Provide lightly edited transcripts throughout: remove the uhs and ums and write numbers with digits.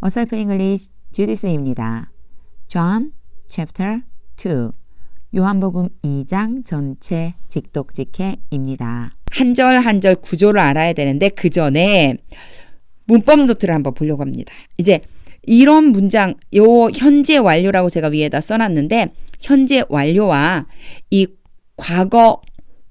어설프 잉글리시 주디스입니다. John chapter 2 요한복음 2장 전체 직독직해입니다. 한 절 한 절 구조를 알아야 되는데 그 전에 문법 노트를 한번 보려고 합니다. 이제 이런 문장, 요 현재 완료라고 제가 위에다 써놨는데 현재 완료와 이 과거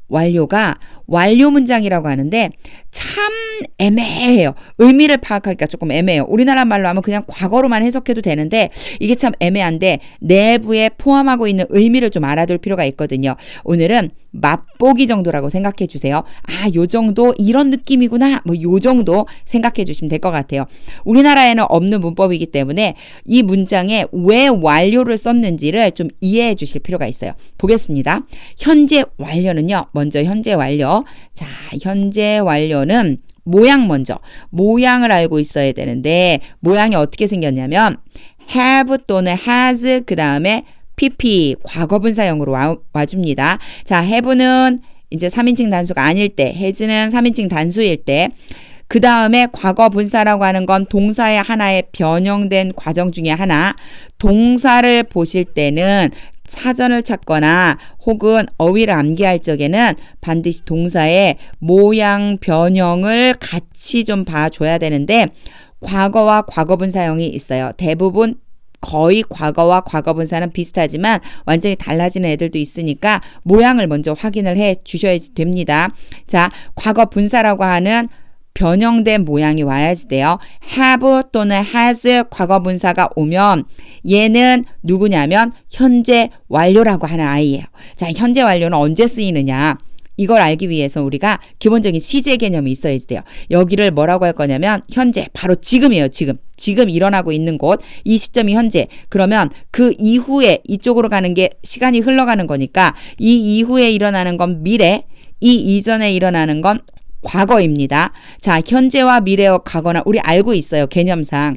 완료가 완료 문장이라고 하는데 참 애매해요. 의미를 파악하기가 조금 애매해요. 우리나라 말로 하면 그냥 과거로만 해석해도 되는데 이게 참 애매한데 내부에 포함하고 있는 의미를 좀 알아둘 필요가 있거든요. 오늘은 맛보기 정도라고 생각해 주세요. 아, 요 정도 이런 느낌이구나. 뭐 요 정도 생각해 주시면 될 것 같아요. 우리나라에는 없는 문법이기 때문에 이 문장에 왜 완료를 썼는지를 좀 이해해 주실 필요가 있어요. 보겠습니다. 현재 완료는요. 먼저 현재 완료. 자, 현재 완료는 모양 먼저. 모양을 알고 있어야 되는데 모양이 어떻게 생겼냐면 have 또는 has 그 다음에 pp 과거분사형으로 와줍니다. 자, have는 이제 3인칭 단수가 아닐 때, has는 3인칭 단수일 때, 그 다음에 과거분사라고 하는 건 동사의 하나의 변형된 과정 중에 하나. 동사를 보실 때는 사전을 찾거나 혹은 어휘를 암기할 적에는 반드시 동사의 모양 변형을 같이 좀 봐줘야 되는데 과거와 과거분사형이 있어요. 대부분 거의 과거와 과거분사는 비슷하지만 완전히 달라지는 애들도 있으니까 모양을 먼저 확인을 해 주셔야 됩니다. 자, 과거분사라고 하는 변형된 모양이 와야지 돼요. have 또는 has 과거분사가 오면 얘는 누구냐면 현재 완료라고 하는 아이예요. 자, 현재 완료는 언제 쓰이느냐? 이걸 알기 위해서 우리가 기본적인 시제 개념이 있어야 돼요. 여기를 뭐라고 할 거냐면 현재, 바로 지금이에요. 지금 일어나고 있는 곳, 이 시점이 현재. 그러면 그 이후에 이쪽으로 가는 게 시간이 흘러가는 거니까 이 이후에 일어나는 건 미래, 이 이전에 일어나는 건 과거입니다. 자, 현재와 미래와 과거나 우리 알고 있어요. 개념상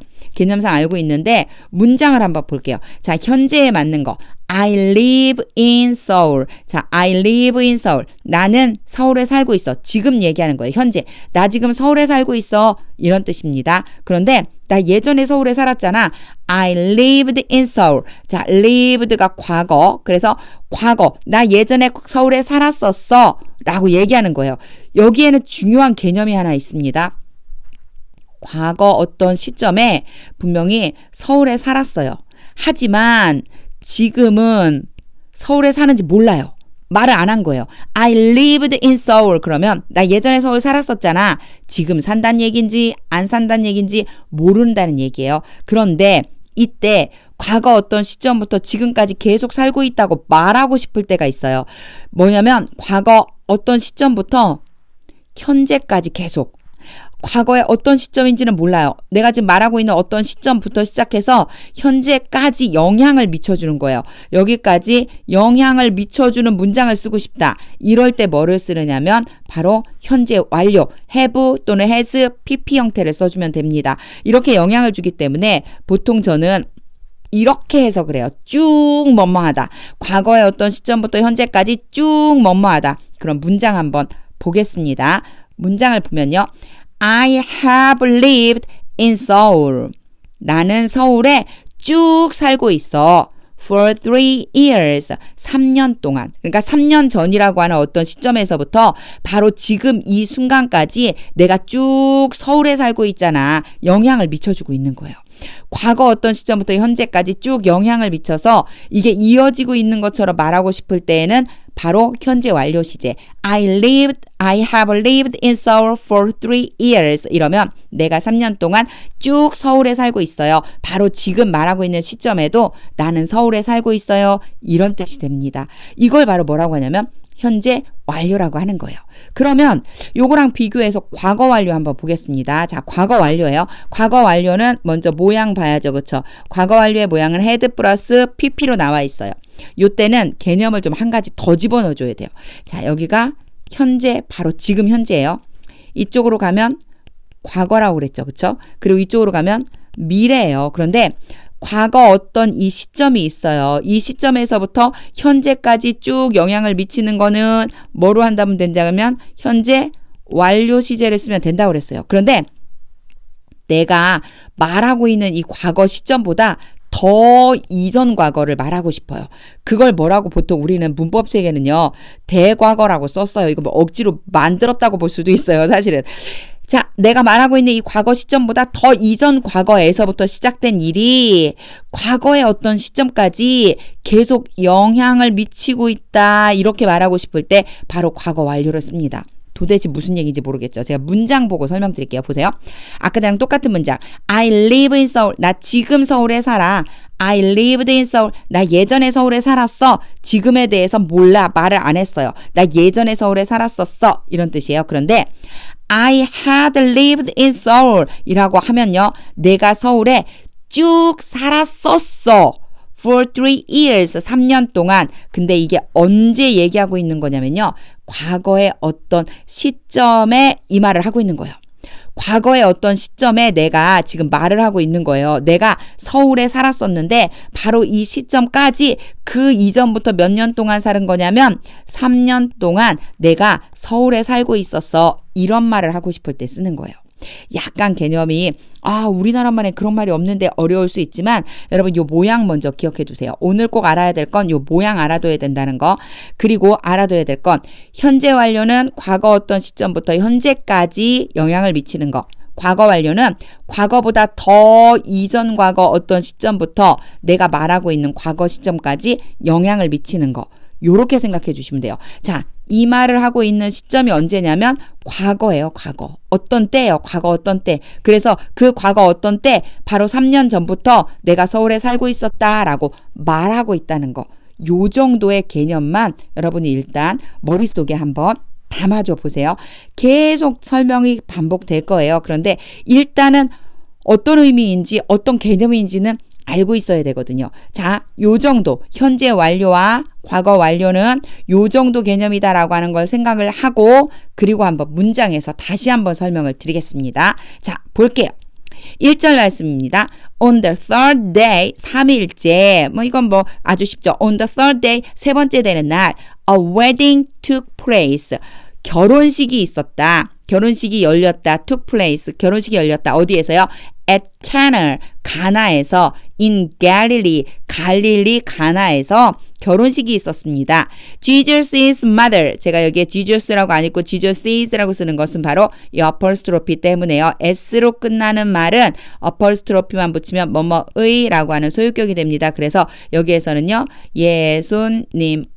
알고 있는데 문장을 한번 볼게요. 자, 현재에 맞는 거. I live in Seoul. 자, I live in Seoul. 나는 서울에 살고 있어. 지금 얘기하는 거예요. 현재. 나 지금 서울에 살고 있어. 이런 뜻입니다. 그런데 나 예전에 서울에 살았잖아. I lived in Seoul. 자, lived가 과거. 그래서 과거. 나 예전에 서울에 살았었어. 라고 얘기하는 거예요. 여기에는 중요한 개념이 하나 있습니다. 과거 어떤 시점에 분명히 서울에 살았어요. 하지만 지금은 서울에 사는지 몰라요. 말을 안 한 거예요. I lived in Seoul. 그러면 나 예전에 서울 살았었잖아. 지금 산다는 얘기인지 안 산다는 얘기인지 모른다는 얘기예요. 그런데 이때 과거 어떤 시점부터 지금까지 계속 살고 있다고 말하고 싶을 때가 있어요. 뭐냐면 과거 어떤 시점부터 현재까지 계속. 과거의 어떤 시점인지는 몰라요. 내가 지금 말하고 있는 어떤 시점부터 시작해서 현재까지 영향을 미쳐주는 거예요. 여기까지 영향을 미쳐주는 문장을 쓰고 싶다. 이럴 때 뭐를 쓰느냐면 바로 현재 완료, have 또는 has, pp 형태를 써주면 됩니다. 이렇게 영향을 주기 때문에 보통 저는 이렇게 해서 그래요. 쭉 뭐뭐하다. 과거의 어떤 시점부터 현재까지 쭉 뭐뭐하다. 그럼 문장 한번 보겠습니다. 문장을 보면요. I have lived in Seoul. 나는 서울에 쭉 살고 있어. For 3 years. 3년 동안. 그러니까 3년 전이라고 하는 어떤 시점에서부터 바로 지금 이 순간까지 내가 쭉 서울에 살고 있잖아. 영향을 미쳐주고 있는 거예요. 과거 어떤 시점부터 현재까지 쭉 영향을 미쳐서 이게 이어지고 있는 것처럼 말하고 싶을 때에는 바로 현재 완료 시제. I have lived in Seoul for 3 years. 이러면 내가 3년 동안 쭉 서울에 살고 있어요. 바로 지금 말하고 있는 시점에도 나는 서울에 살고 있어요. 이런 뜻이 됩니다. 이걸 바로 뭐라고 하냐면 현재 완료라고 하는 거예요. 그러면 요거랑 비교해서 과거 완료 한번 보겠습니다. 자, 과거 완료예요. 과거 완료는 먼저 모양 봐야죠. 그렇죠? 과거 완료의 모양은 had 플러스 pp로 나와 있어요. 요때는 개념을 좀 한 가지 더 집어넣어 줘야 돼요. 자, 여기가 현재, 바로 지금 현재예요. 이쪽으로 가면 과거라고 그랬죠. 그렇죠? 그리고 이쪽으로 가면 미래예요. 그런데 과거 어떤 이 시점이 있어요. 이 시점에서부터 현재까지 쭉 영향을 미치는 거는 뭐로 한다면 된다면 현재 완료 시제를 쓰면 된다고 그랬어요. 그런데 내가 말하고 있는 이 과거 시점보다 더 이전 과거를 말하고 싶어요. 그걸 뭐라고 보통 우리는 문법 세계는요. 대과거라고 썼어요. 이거 뭐 억지로 만들었다고 볼 수도 있어요. 사실은. 자, 내가 말하고 있는 이 과거 시점보다 더 이전 과거에서부터 시작된 일이 과거의 어떤 시점까지 계속 영향을 미치고 있다. 이렇게 말하고 싶을 때 바로 과거 완료를 씁니다. 도대체 무슨 얘기인지 모르겠죠. 제가 문장 보고 설명드릴게요. 보세요. 아까 전랑 똑같은 문장. I live in Seoul. 나 지금 서울에 살아. I lived in Seoul. 나 예전에 서울에 살았어. 지금에 대해서 몰라. 말을 안 했어요. 나 예전에 서울에 살았었어. 이런 뜻이에요. 그런데 I had lived in Seoul 이라고 하면요. 내가 서울에 쭉 살았었어. For 3 years, 3년 동안. 근데 이게 언제 얘기하고 있는 거냐면요. 과거의 어떤 시점에 이 말을 하고 있는 거예요. 과거의 어떤 시점에 내가 지금 말을 하고 있는 거예요. 내가 서울에 살았었는데 바로 이 시점까지 그 이전부터 몇 년 동안 사는 거냐면 3년 동안 내가 서울에 살고 있었어. 이런 말을 하고 싶을 때 쓰는 거예요. 약간 개념이 우리나라만에 그런 말이 없는데 어려울 수 있지만 여러분 요 모양 먼저 기억해 두세요. 오늘 꼭 알아야 될 건 요 모양 알아둬야 된다는 거. 그리고 알아둬야 될 건 현재 완료는 과거 어떤 시점부터 현재까지 영향을 미치는 거. 과거 완료는 과거보다 더 이전 과거 어떤 시점부터 내가 말하고 있는 과거 시점까지 영향을 미치는 거. 요렇게 생각해 주시면 돼요. 자, 이 말을 하고 있는 시점이 언제냐면 과거예요. 과거. 어떤 때예요. 과거 어떤 때. 그래서 그 과거 어떤 때 바로 3년 전부터 내가 서울에 살고 있었다라고 말하고 있다는 거. 요 정도의 개념만 여러분이 일단 머릿속에 한번 담아줘 보세요. 계속 설명이 반복될 거예요. 그런데 일단은 어떤 의미인지 어떤 개념인지는 알고 있어야 되거든요. 자, 요 정도 현재 완료와 과거 완료는 요 정도 개념이다라고 하는 걸 생각을 하고 그리고 한번 문장에서 다시 한번 설명을 드리겠습니다. 자, 볼게요. 1절 말씀입니다. On the third day, 3일째. 이건 아주 쉽죠. On the third day, 세 번째 되는 날, a wedding took place. 결혼식이 있었다. 결혼식이 열렸다. took place. 결혼식이 열렸다. 어디에서요? at Cana, 가나에서 in Galilee, 갈릴리 가나에서 결혼식이 있었습니다. Jesus' mother, 제가 여기에 Jesus라고 안 읽고 Jesus'라고 쓰는 것은 바로 이 apostrophe 때문에요. S로 끝나는 말은 apostrophe만 붙이면 뭐뭐의라고 하는 소유격이 됩니다. 그래서 여기에서는요. 예수님의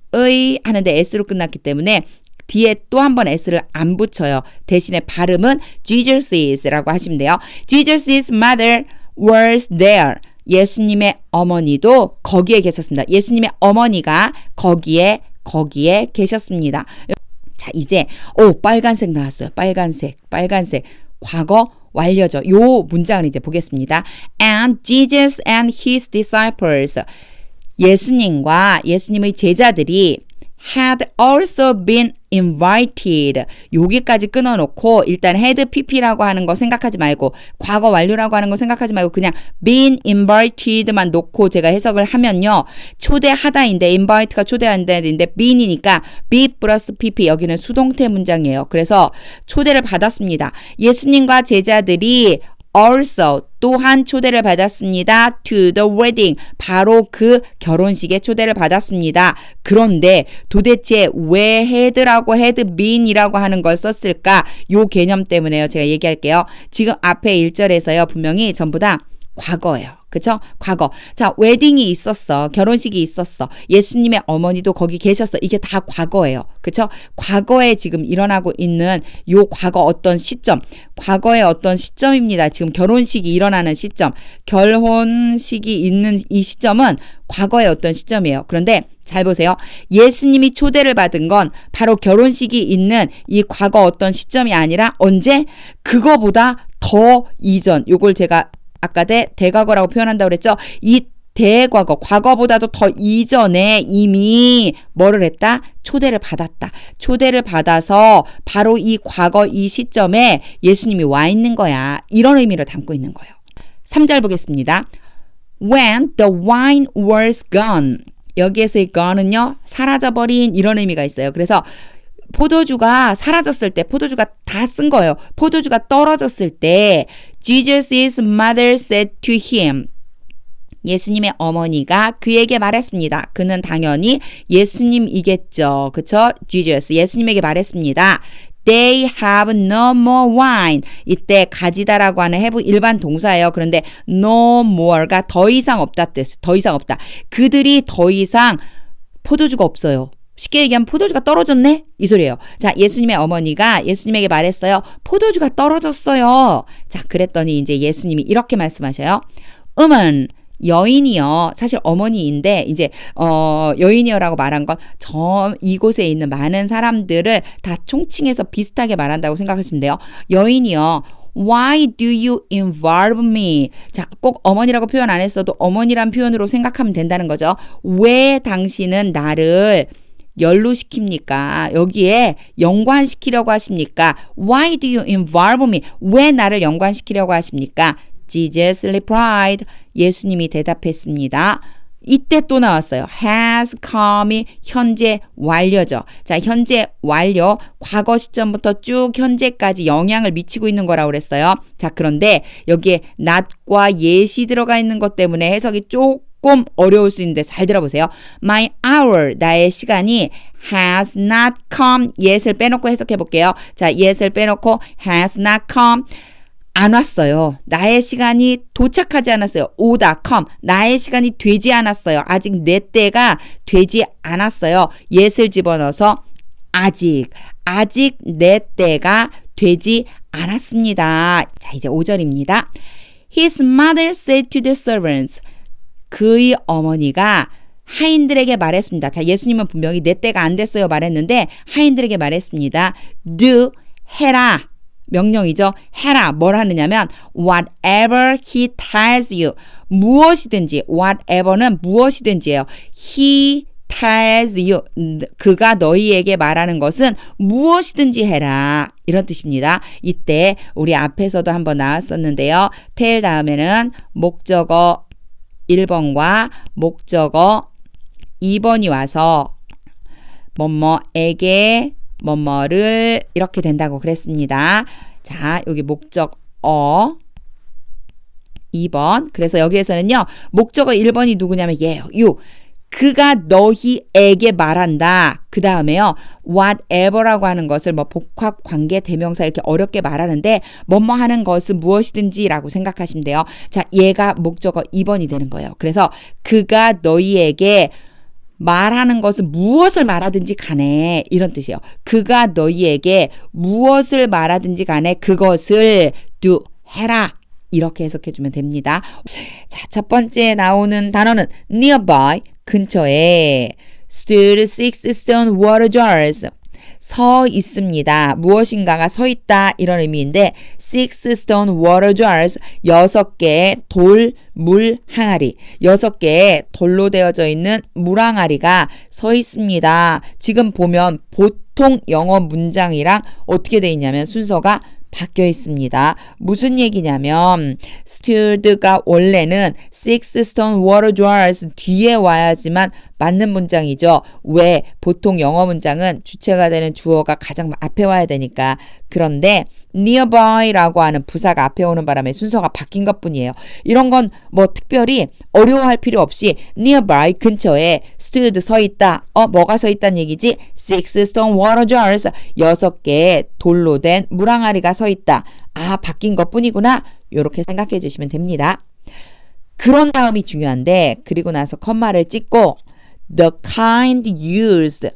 하는데 S로 끝났기 때문에 뒤에 또 한 번 S를 안 붙여요. 대신에 발음은 Jesus'라고 하시면 돼요. Jesus' mother was there. 예수님의 어머니도 거기에 계셨습니다. 예수님의 어머니가 거기에 계셨습니다. 자, 이제 빨간색 나왔어요. 빨간색. 과거 완료죠. 요 문장을 이제 보겠습니다. And Jesus and his disciples. 예수님과 예수님의 제자들이 had also been invited. 여기까지 끊어놓고 일단 had pp라고 하는 거 생각하지 말고 과거 완료라고 하는 거 생각하지 말고 그냥 been invited만 놓고 제가 해석을 하면요. 초대하다인데 invite가 초대한다인데 been이니까 be 플러스 pp 여기는 수동태 문장이에요. 그래서 초대를 받았습니다. 예수님과 제자들이 also 또한 초대를 받았습니다. to the wedding 바로 그 결혼식에 초대를 받았습니다. 그런데 도대체 왜 had라고 had been이라고 하는 걸 썼을까? 요 개념 때문에요. 제가 얘기할게요. 지금 앞에 1절에서요. 분명히 전부 다 과거예요. 그쵸? 과거. 자, 웨딩이 있었어. 결혼식이 있었어. 예수님의 어머니도 거기 계셨어. 이게 다 과거예요. 그쵸? 과거에 지금 일어나고 있는 요 과거 어떤 시점. 과거의 어떤 시점입니다. 지금 결혼식이 일어나는 시점. 결혼식이 있는 이 시점은 과거의 어떤 시점이에요. 그런데 잘 보세요. 예수님이 초대를 받은 건 바로 결혼식이 있는 이 과거 어떤 시점이 아니라 언제? 그거보다 더 이전. 요걸 제가 아까 대과거라고 표현한다고 그랬죠. 이 대과거, 과거보다도 더 이전에 이미 뭐를 했다? 초대를 받았다. 초대를 받아서 바로 이 과거 이 시점에 예수님이 와 있는 거야. 이런 의미를 담고 있는 거예요. 3절 보겠습니다. When the wine was gone. 여기에서의 gone은요. 사라져버린 이런 의미가 있어요. 그래서 포도주가 사라졌을 때, 포도주가 다 쓴 거예요. 포도주가 떨어졌을 때 Jesus' mother said to him. 예수님의 어머니가 그에게 말했습니다. 그는 당연히 예수님이겠죠. 그쵸? Jesus, 예수님에게 말했습니다. They have no more wine. 이때 가지다라고 하는 have 일반 동사예요. 그런데 no more가 더 이상 없다 뜻. 더 이상 없다. 그들이 더 이상 포도주가 없어요. 쉽게 얘기하면 포도주가 떨어졌네? 이 소리예요. 자, 예수님의 어머니가 예수님에게 말했어요. 포도주가 떨어졌어요. 자, 그랬더니 이제 예수님이 이렇게 말씀하셔요. 여인이요. 사실 어머니인데 이제 여인이요라고 말한 건 이곳에 있는 많은 사람들을 다 총칭해서 비슷하게 말한다고 생각하시면 돼요. 여인이요. Why do you involve me? 자, 꼭 어머니라고 표현 안 했어도 어머니란 표현으로 생각하면 된다는 거죠. 왜 당신은 나를 연루시킵니까? 여기에 연관시키려고 하십니까? Why do you involve me? 왜 나를 연관시키려고 하십니까? Jesus replied. 예수님이 대답했습니다. 이때 또 나왔어요. has come이 현재 완료죠. 자, 현재 완료. 과거 시점부터 쭉 현재까지 영향을 미치고 있는 거라고 그랬어요. 자, 그런데 여기에 not과 yes이 들어가 있는 것 때문에 해석이 조금 어려울 수 있는데 잘 들어보세요. My hour, 나의 시간이 has not come. yes를 빼놓고 해석해 볼게요. 자, yes를 빼놓고 has not come. 안 왔어요. 나의 시간이 도착하지 않았어요. 오다, come. 나의 시간이 되지 않았어요. 아직 내 때가 되지 않았어요. yes를 집어넣어서 아직 내 때가 되지 않았습니다. 자, 이제 5절입니다. His mother said to the servants. 그의 어머니가 하인들에게 말했습니다. 자, 예수님은 분명히 내 때가 안 됐어요 말했는데 하인들에게 말했습니다. Do, 해라. 명령이죠. 해라. 뭘 하느냐면 whatever he tells you. 무엇이든지 whatever는 무엇이든지예요. he tells you. 그가 너희에게 말하는 것은 무엇이든지 해라. 이런 뜻입니다. 이때 우리 앞에서도 한번 나왔었는데요. tell 다음에는 목적어 1번과 목적어 2번이 와서 뭐뭐에게 뭐뭐를 이렇게 된다고 그랬습니다. 자, 여기 목적어 2번. 그래서 여기에서는요. 목적어 1번이 누구냐면 얘예요. you. 그가 너희에게 말한다. 그 다음에요. whatever라고 하는 것을 뭐 복합 관계 대명사 이렇게 어렵게 말하는데 뭐뭐 하는 것은 무엇이든지 라고 생각하시면 돼요. 자, 얘가 목적어 2번이 되는 거예요. 그래서 그가 너희에게 말하는 것은 무엇을 말하든지 간에 이런 뜻이에요. 그가 너희에게 무엇을 말하든지 간에 그것을 do, 해라. 이렇게 해석해주면 됩니다. 자, 첫 번째 나오는 단어는 nearby, 근처에 stood 6 stone water jars. 서 있습니다. 무엇인가가 서 있다 이런 의미인데 6 stone water jars 6개의 돌 물 항아리 6개의 돌로 되어져 있는 물 항아리가 서 있습니다. 지금 보면 보통 영어 문장이랑 어떻게 돼 있냐면 순서가 바뀌어 있습니다. 무슨 얘기냐면 steward가 원래는 6 stone water jars 뒤에 와야지만 맞는 문장이죠. 왜? 보통 영어 문장은 주체가 되는 주어가 가장 앞에 와야 되니까. 그런데 nearby라고 하는 부사가 앞에 오는 바람에 순서가 바뀐 것뿐이에요. 이런 건 뭐 특별히 어려워할 필요 없이 nearby 근처에 stood 서 있다. 뭐가 서 있다는 얘기지? 6 stone water jars 6개의 돌로 된 물항아리가 서 있다. 아, 바뀐 것뿐이구나. 이렇게 생각해 주시면 됩니다. 그런 다음이 중요한데 그리고 나서 컴마를 찍고 the kind used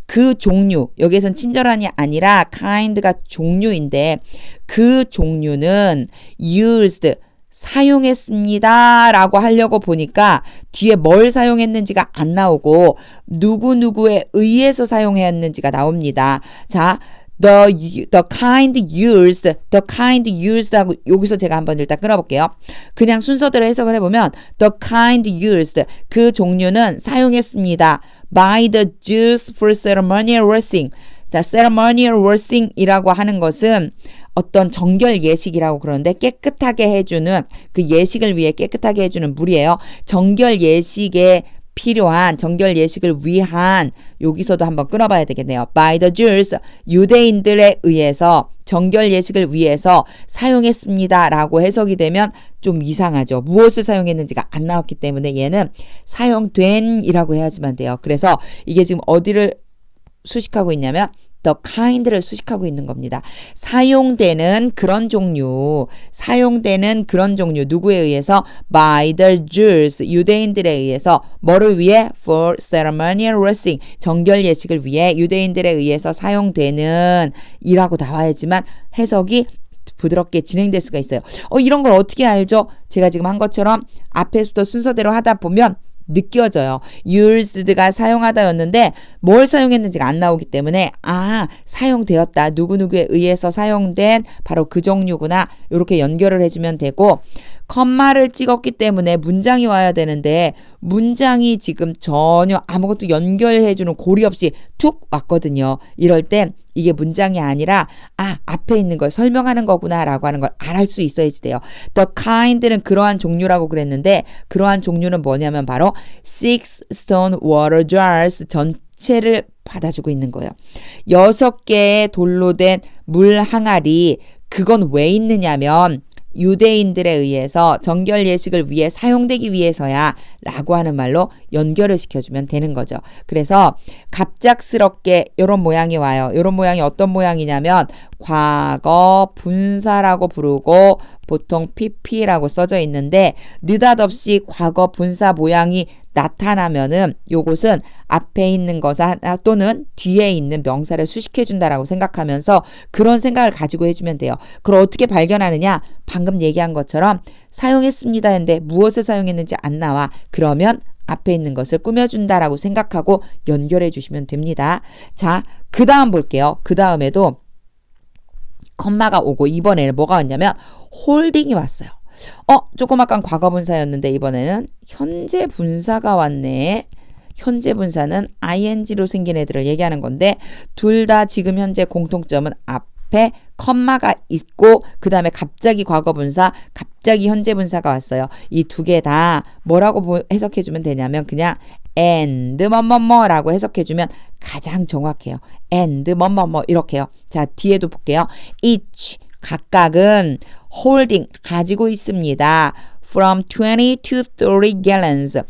그 종류, 여기에선 친절한이 아니라 kind가 종류인데 그 종류는 used 사용했습니다 라고 하려고 보니까 뒤에 뭘 사용했는지가 안 나오고 누구누구에 의해서 사용했는지가 나옵니다. 자, the kind used 하고 여기서 제가 한번 일단 끊어볼게요. 그냥 순서대로 해석을 해보면 the kind used 그 종류는 사용했습니다. by the Jews for ceremonial washing. 자, ceremonial washing이라고 하는 것은 어떤 정결 예식이라고 그러는데 깨끗하게 해주는 그 예식을 위해 깨끗하게 해주는 물이에요. 정결 예식에 필요한 정결 예식을 위한 여기서도 한번 끊어봐야 되겠네요. by the Jews 유대인들에 의해서 정결 예식을 위해서 사용했습니다 라고 해석이 되면 좀 이상하죠. 무엇을 사용했는지가 안 나왔기 때문에 얘는 사용된 이라고 해야지만 돼요. 그래서 이게 지금 어디를 수식하고 있냐면 the kind를 수식하고 있는 겁니다. 사용되는 그런 종류 누구에 의해서 by the Jews 유대인들에 의해서 뭐를 위해 for ceremonial washing 정결 예식을 위해 유대인들에 의해서 사용되는 이라고 나와야지만 해석이 부드럽게 진행될 수가 있어요. 이런 걸 어떻게 알죠? 제가 지금 한 것처럼 앞에서부터 순서대로 하다 보면 느껴져요. used가 사용하다였는데 뭘 사용했는지가 안 나오기 때문에 사용되었다. 누구누구에 의해서 사용된 바로 그 종류구나. 이렇게 연결을 해주면 되고 컴마를 찍었기 때문에 문장이 와야 되는데 문장이 지금 전혀 아무것도 연결해주는 고리 없이 툭 왔거든요. 이럴 땐 이게 문장이 아니라 앞에 있는 걸 설명하는 거구나 라고 하는 걸 알할 수 있어야지 돼요. The kind는 그러한 종류라고 그랬는데 그러한 종류는 뭐냐면 바로 6 stone water jars 전체를 받아주고 있는 거예요. 6개의 돌로 된 물 항아리 그건 왜 있느냐면 유대인들에 의해서 정결 예식을 위해 사용되기 위해서야 라고 하는 말로 연결을 시켜주면 되는 거죠. 그래서 갑작스럽게 이런 모양이 와요. 이런 모양이 어떤 모양이냐면 과거 분사라고 부르고 보통 pp라고 써져 있는데 느닷없이 과거 분사 모양이 나타나면은 요것은 앞에 있는 거다 또는 뒤에 있는 명사를 수식해 준다라고 생각하면서 그런 생각을 가지고 해주면 돼요. 그걸 어떻게 발견하느냐? 방금 얘기한 것처럼 사용했습니다 했는데 무엇을 사용했는지 안 나와. 그러면 앞에 있는 것을 꾸며준다라고 생각하고 연결해 주시면 됩니다. 자, 그 다음 볼게요. 그 다음에도 컴마가 오고 이번에는 뭐가 왔냐면 홀딩이 왔어요. 조금 아까 과거 분사였는데 이번에는 현재 분사가 왔네. 현재 분사는 ing로 생긴 애들을 얘기하는 건데 둘 다 지금 현재 공통점은 앞에 컴마가 있고 그 다음에 갑자기 과거 분사, 갑자기 현재 분사가 왔어요. 이 두 개 다 뭐라고 해석해주면 되냐면 그냥 and 뭐뭐뭐라고 해석해주면 가장 정확해요. and 뭐뭐뭐 이렇게요. 자, 뒤에도 볼게요. each 각각은 holding 가지고 있습니다. from 20 to 30 gallons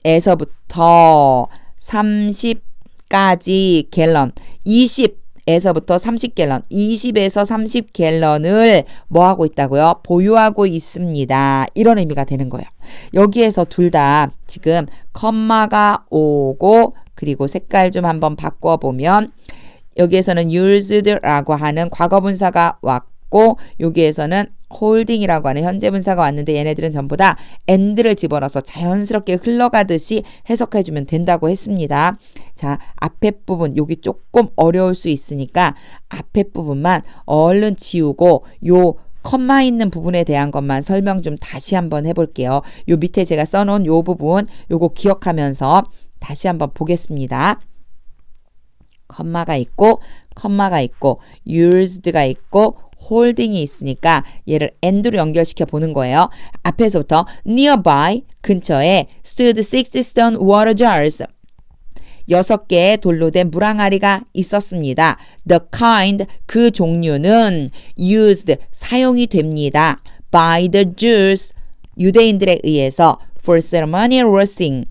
20에서부터 30까지 갤런 20에서부터 30갤런 20에서 30갤런을 뭐 하고 있다고요? 보유하고 있습니다. 이런 의미가 되는 거예요. 여기에서 둘 다 지금 컴마가 오고 그리고 색깔 좀 한번 바꿔보면 여기에서는 used라고 하는 과거 분사가 왔고 여기에서는 holding이라고 하는 현재 분사가 왔는데 얘네들은 전부 다 and를 집어넣어서 자연스럽게 흘러가듯이 해석해주면 된다고 했습니다. 자, 앞에 부분 여기 조금 어려울 수 있으니까 앞에 부분만 얼른 지우고 요 컴마 있는 부분에 대한 것만 설명 좀 다시 한번 해볼게요. 요 밑에 제가 써놓은 요 부분 요거 기억하면서 다시 한번 보겠습니다. 컴마가 있고 used가 있고 holding이 있으니까 얘를 and로 연결시켜 보는 거예요. 앞에서부터 nearby 근처에 stood 6 stone water jars 6개의 돌로 된 물항아리가 있었습니다. The kind 그 종류는 used 사용이 됩니다. by the Jews 유대인들에 의해서 for ceremonial washing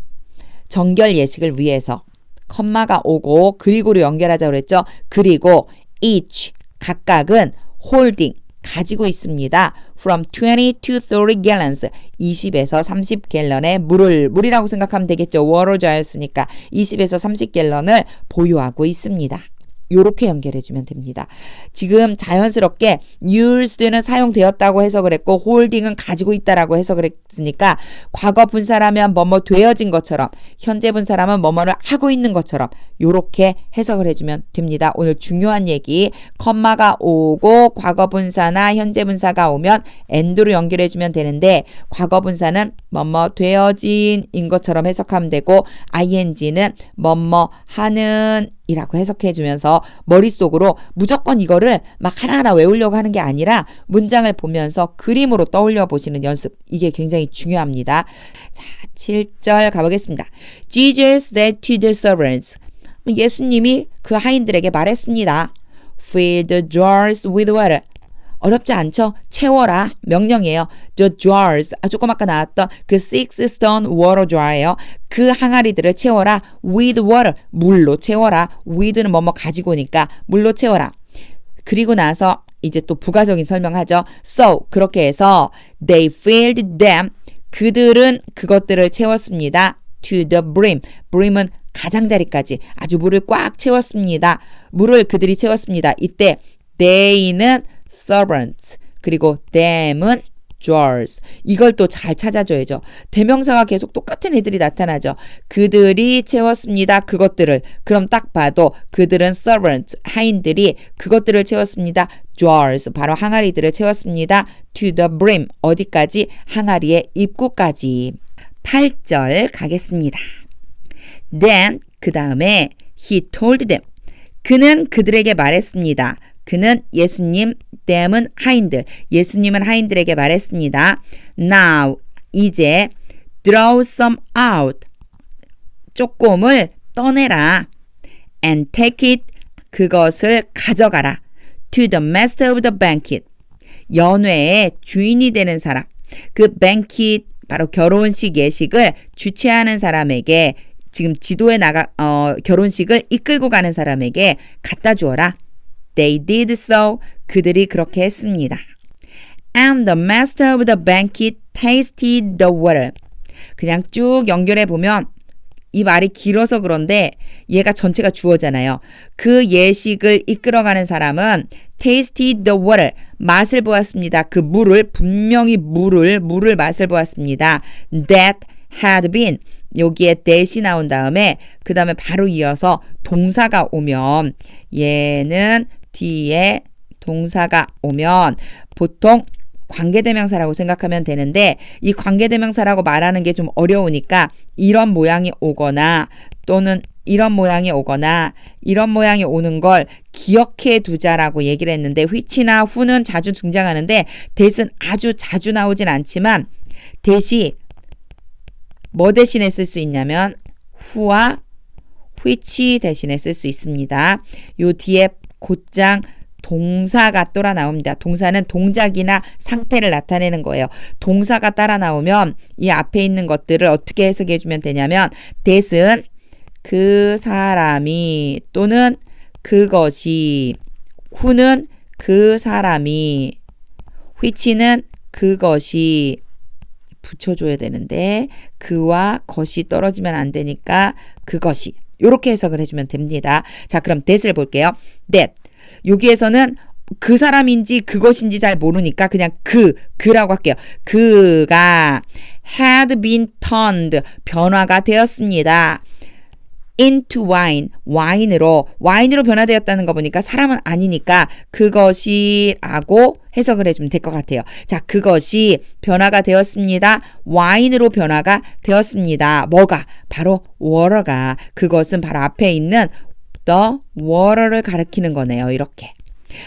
정결 예식을 위해서 컴마가 오고 그리고로 연결하자고 그랬죠. 그리고 each 각각은 holding 가지고 있습니다. from 20 to 30 gallons 20에서 30갤런의 물이라고 생각하면 되겠죠. water jar였으니까 20에서 30갤런을 보유하고 있습니다. 요렇게 연결해주면 됩니다. 지금 자연스럽게 used는 사용되었다고 해석을 했고 holding은 가지고 있다라고 해석을 했으니까 과거 분사라면 뭐뭐 되어진 것처럼 현재 분사라면 뭐뭐를 하고 있는 것처럼 요렇게 해석을 해주면 됩니다. 오늘 중요한 얘기 컴마가 오고 과거 분사나 현재 분사가 오면 and로 연결해주면 되는데 과거 분사는 뭐뭐 되어진인 것처럼 해석하면 되고 ing는 뭐뭐 하는 이라고 해석해 주면서 머릿속으로 무조건 이거를 막 하나하나 외우려고 하는 게 아니라 문장을 보면서 그림으로 떠올려 보시는 연습. 이게 굉장히 중요합니다. 자, 7절 가보겠습니다. Jesus said to the servants. 예수님이 그 하인들에게 말했습니다. Fill the jars with water. 어렵지 않죠? 채워라. 명령이에요. The jars. 조금 아까 나왔던 그 6 stone water jar예요. 그 항아리들을 채워라. With water. 물로 채워라. with는 뭐뭐 가지고니까 물로 채워라. 그리고 나서 이제 또 부가적인 설명하죠. So 그렇게 해서 they filled them. 그들은 그것들을 채웠습니다. To the brim. brim은 가장자리까지 아주 물을 꽉 채웠습니다. 물을 그들이 채웠습니다. 이때 they는 servants 그리고 them은 jars. 이걸 또 잘 찾아줘야죠. 대명사가 계속 똑같은 애들이 나타나죠. 그들이 채웠습니다. 그것들을. 그럼 딱 봐도 그들은 servants, 하인들이 그것들을 채웠습니다. jars, 바로 항아리들을 채웠습니다. to the brim, 어디까지? 항아리의 입구까지. 8절 가겠습니다. Then, 그 다음에 he told them. 그는 그들에게 말했습니다. 그는 예수님, them은 하인들, 예수님은 하인들에게 말했습니다. Now, 이제 throw some out. 조금을 떠내라. And take it. 그것을 가져가라. To the master of the banquet. 연회의 주인이 되는 사람. 그 banquet, 바로 결혼식 예식을 주최하는 사람에게 지금 지도에 결혼식을 이끌고 가는 사람에게 갖다 주어라. They did so. 그들이 그렇게 했습니다. And the master of the banquet tasted the water. 그냥 쭉 연결해 보면 이 말이 길어서 그런데 얘가 전체가 주어잖아요. 그 예식을 이끌어가는 사람은 tasted the water. 맛을 보았습니다. 그 물을, 분명히 물을 맛을 보았습니다. That had been. 여기에 that이 나온 다음에 그 다음에 바로 이어서 동사가 오면 얘는 뒤에 동사가 오면 보통 관계대명사라고 생각하면 되는데 이 관계대명사라고 말하는 게 좀 어려우니까 이런 모양이 오거나 또는 이런 모양이 오거나 이런 모양이 오는 걸 기억해 두자라고 얘기를 했는데 which나 who는 자주 등장하는데 that은 아주 자주 나오진 않지만 that이 뭐 대신에 쓸 수 있냐면 who와 which 대신에 쓸 수 있습니다. 요 뒤에 곧장 동사가 따라 나옵니다. 동사는 동작이나 상태를 나타내는 거예요. 동사가 따라 나오면 이 앞에 있는 것들을 어떻게 해석해 주면 되냐면 that은 그 사람이 또는 그것이, who는 그 사람이, which는 그것이 붙여줘야 되는데 그와 것이 떨어지면 안 되니까 그것이, 이렇게 해석을 해주면 됩니다. 자, 그럼 that을 볼게요. that. 여기에서는 그 사람인지 그것인지 잘 모르니까 그냥 그라고 할게요. 그가 had been turned, 변화가 되었습니다. into wine, 와인으로 변화되었다는 거 보니까 사람은 아니니까 그것이라고 해석을 해주면 될 것 같아요. 자, 그것이 변화가 되었습니다. 와인으로 변화가 되었습니다. 뭐가? 바로 water가. 그것은 바로 앞에 있는 the water를 가리키는 거네요. 이렇게.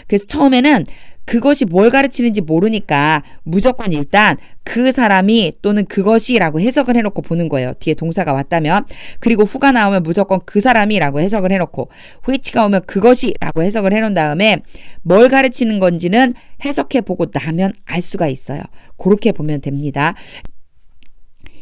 그래서 처음에는 그것이 뭘 가르치는지 모르니까 무조건 일단 그 사람이 또는 그것이라고 해석을 해놓고 보는 거예요. 뒤에 동사가 왔다면. 그리고 who가 나오면 무조건 그 사람이라고 해석을 해놓고 which가 오면 그것이라고 해석을 해놓은 다음에 뭘 가르치는 건지는 해석해보고 나면 알 수가 있어요. 그렇게 보면 됩니다.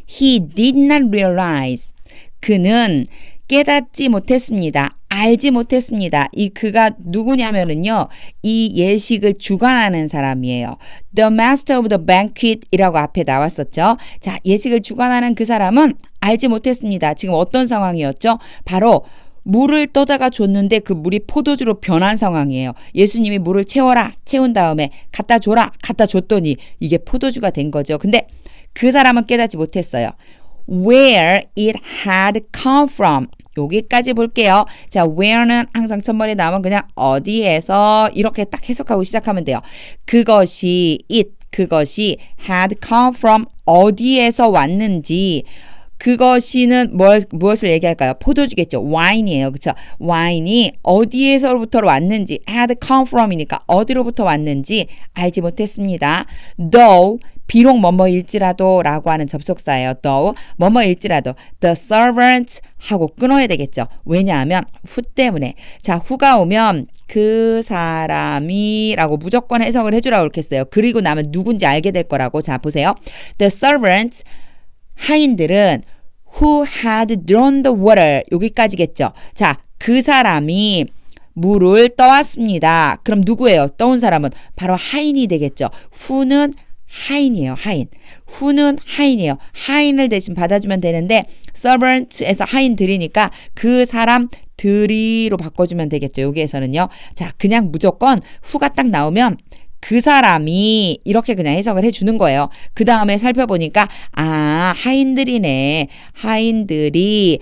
He did not realize. 그는 깨닫지 못했습니다. 알지 못했습니다. 이 그가 누구냐면은요, 이 예식을 주관하는 사람이에요. The master of the banquet 이라고 앞에 나왔었죠. 자, 예식을 주관하는 그 사람은 알지 못했습니다. 지금 어떤 상황이었죠? 바로 물을 떠다가 줬는데 그 물이 포도주로 변한 상황이에요. 예수님이 물을 채운 다음에 갖다 줘라, 갖다 줬더니 이게 포도주가 된 거죠. 근데 그 사람은 깨닫지 못했어요. Where it had come from. 여기까지 볼게요. 자, where는 항상 첫머리에 나오면 그냥 어디에서 이렇게 딱 해석하고 시작하면 돼요. 그것이 had come from 어디에서 왔는지 그것이는 무엇을 얘기할까요? 포도주겠죠. 와인이에요. 그쵸? 와인이 어디에서부터 왔는지 had come from이니까 어디로부터 왔는지 알지 못했습니다. though 비록 뭐뭐일지라도 라고 하는 접속사예요. though 뭐뭐일지라도 the servants 하고 끊어야 되겠죠. 왜냐하면 who 때문에. 자, who가 오면 그 사람이 라고 무조건 해석을 해주라고 그랬어요. 그리고 나면 누군지 알게 될 거라고. 자, 보세요. The servants 하인들은 who had drawn the water 여기까지겠죠. 자, 그 사람이 물을 떠왔습니다. 그럼 누구예요? 떠온 사람은 바로 하인이 되겠죠. who는 하인이에요. 하인. who는 하인이에요. 하인을 대신 받아주면 되는데 servants에서 하인들이니까 그 사람들이로 바꿔주면 되겠죠. 여기에서는요. 자, 그냥 무조건 who가 딱 나오면 그 사람이 이렇게 그냥 해석을 해주는 거예요. 그 다음에 살펴보니까 하인들이네. 하인들이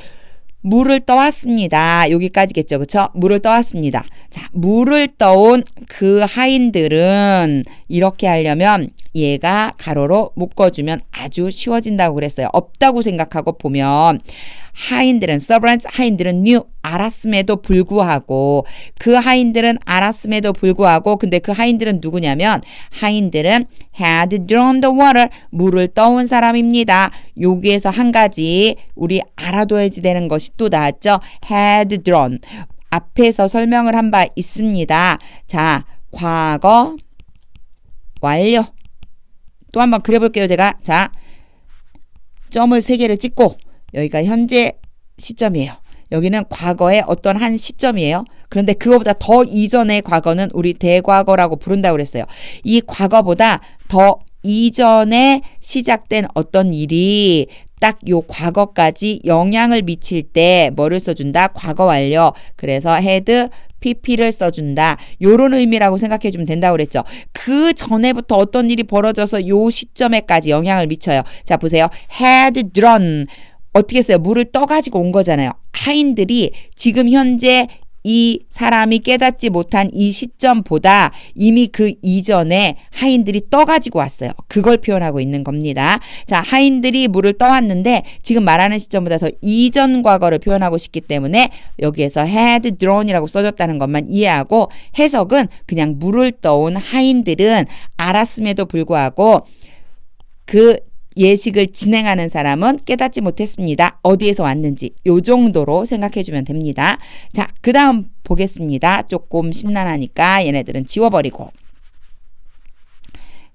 물을 떠왔습니다. 여기까지겠죠. 그쵸? 물을 떠왔습니다. 자, 물을 떠온 그 하인들은 이렇게 하려면 얘가 가로로 묶어주면 아주 쉬워진다고 그랬어요. 없다고 생각하고 보면 하인들은 servants 하인들은 knew 알았음에도 불구하고 그 하인들은 알았음에도 불구하고 근데 그 하인들은 누구냐면 하인들은 had drawn the water 물을 떠온 사람입니다. 여기에서 한 가지 우리 알아둬야지 되는 것이 또 나왔죠. had drawn 앞에서 설명을 한 바 있습니다. 자, 과거 완료 또 한번 그려볼게요. 제가 자 점을 3개를 찍고 여기가 현재 시점이에요. 여기는 과거의 어떤 한 시점이에요. 그런데 그거보다 더 이전의 과거는 우리 대과거라고 부른다고 그랬어요. 이 과거보다 더 이전에 시작된 어떤 일이 딱 요 과거까지 영향을 미칠 때 뭐를 써준다? 과거 완료. 그래서 had pp를 써준다. 요런 의미라고 생각해 주면 된다고 그랬죠. 그 전에부터 어떤 일이 벌어져서 요 시점에까지 영향을 미쳐요. 자, 보세요. had drawn 어떻게 써요? 물을 떠가지고 온 거잖아요. 하인들이 지금 현재 이 사람이 깨닫지 못한 이 시점보다 이미 그 이전에 하인들이 떠가지고 왔어요. 그걸 표현하고 있는 겁니다. 자, 하인들이 물을 떠왔는데 지금 말하는 시점보다 더 이전 과거를 표현하고 싶기 때문에 여기에서 had drawn이라고 써줬다는 것만 이해하고 해석은 그냥 물을 떠온 하인들은 알았음에도 불구하고 그 예식을 진행하는 사람은 깨닫지 못했습니다. 어디에서 왔는지 요 정도로 생각해주면 됩니다. 자, 그 다음 보겠습니다. 조금 심란하니까 얘네들은 지워버리고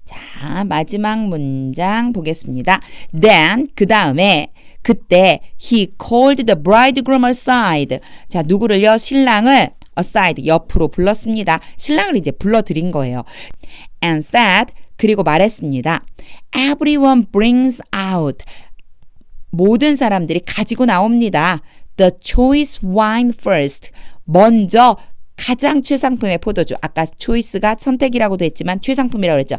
자, 마지막 문장 보겠습니다. Then 그 다음에 그때 he called the bridegroom aside 자, 누구를요? 신랑을 aside 옆으로 불렀습니다. 신랑을 이제 불러드린 거예요. And said 그리고 말했습니다. Everyone brings out. 모든 사람들이 가지고 나옵니다. The choice wine first. 먼저 가장 최상품의 포도주. 아까 choice가 선택이라고도 했지만 최상품이라고 했죠.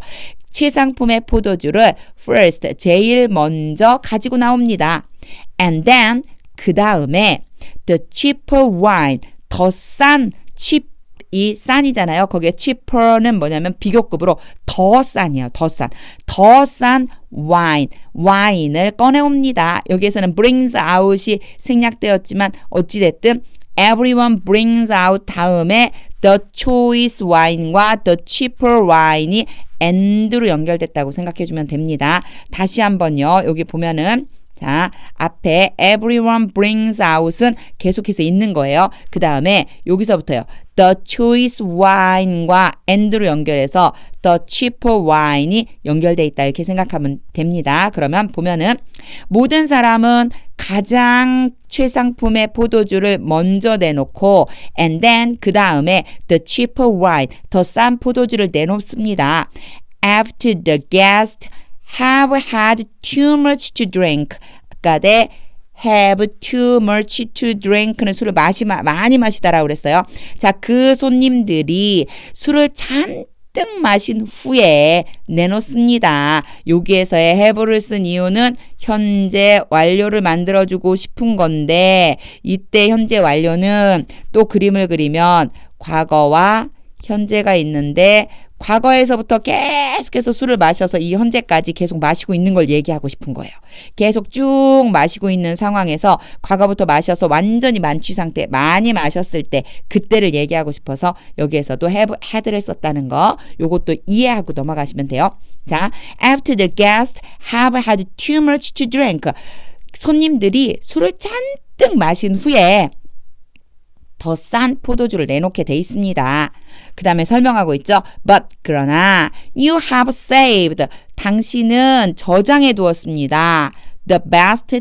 최상품의 포도주를 first, 제일 먼저 가지고 나옵니다. And then 그 다음에 the cheaper wine. 더 싼 cheap 이 싼이잖아요. 거기에 cheaper는 뭐냐면 비교급으로 더 싼이에요. 더 싼 와인을 꺼내옵니다. 여기에서는 brings out이 생략되었지만 어찌됐든 everyone brings out 다음에 the choice wine과 the cheaper wine이 and로 연결됐다고 생각해주면 됩니다. 다시 한번요. 여기 보면은 자, 앞에 everyone brings out은 계속해서 있는 거예요. 그 다음에 여기서부터요. The choice wine과 and로 연결해서 the cheaper wine이 연결돼 있다 이렇게 생각하면 됩니다. 그러면 보면은 모든 사람은 가장 최상품의 포도주를 먼저 내놓고 and then 그 다음에 the cheaper wine 더 싼 포도주를 내놓습니다. After the guests have had too much to drink. 아까 대 have too much to drink는 술을 많이 마시다라고 그랬어요. 자, 그 손님들이 술을 잔뜩 마신 후에 내놓습니다. 여기에서의 have를 쓴 이유는 현재 완료를 만들어주고 싶은 건데 이때 현재 완료는 또 그림을 그리면 과거와 현재가 있는데 과거에서부터 계속해서 술을 마셔서 이 현재까지 계속 마시고 있는 걸 얘기하고 싶은 거예요. 계속 쭉 마시고 있는 상황에서 과거부터 마셔서 완전히 만취 상태, 많이 마셨을 때 그때를 얘기하고 싶어서 여기에서도 had를 썼다는 거 요것도 이해하고 넘어가시면 돼요. 자, after the guests have had too much to drink. 손님들이 술을 잔뜩 마신 후에 더 싼 포도주를 내놓게 돼 있습니다. 그 다음에 설명하고 있죠. But 그러나 you have saved. 당신은 저장해 두었습니다. The best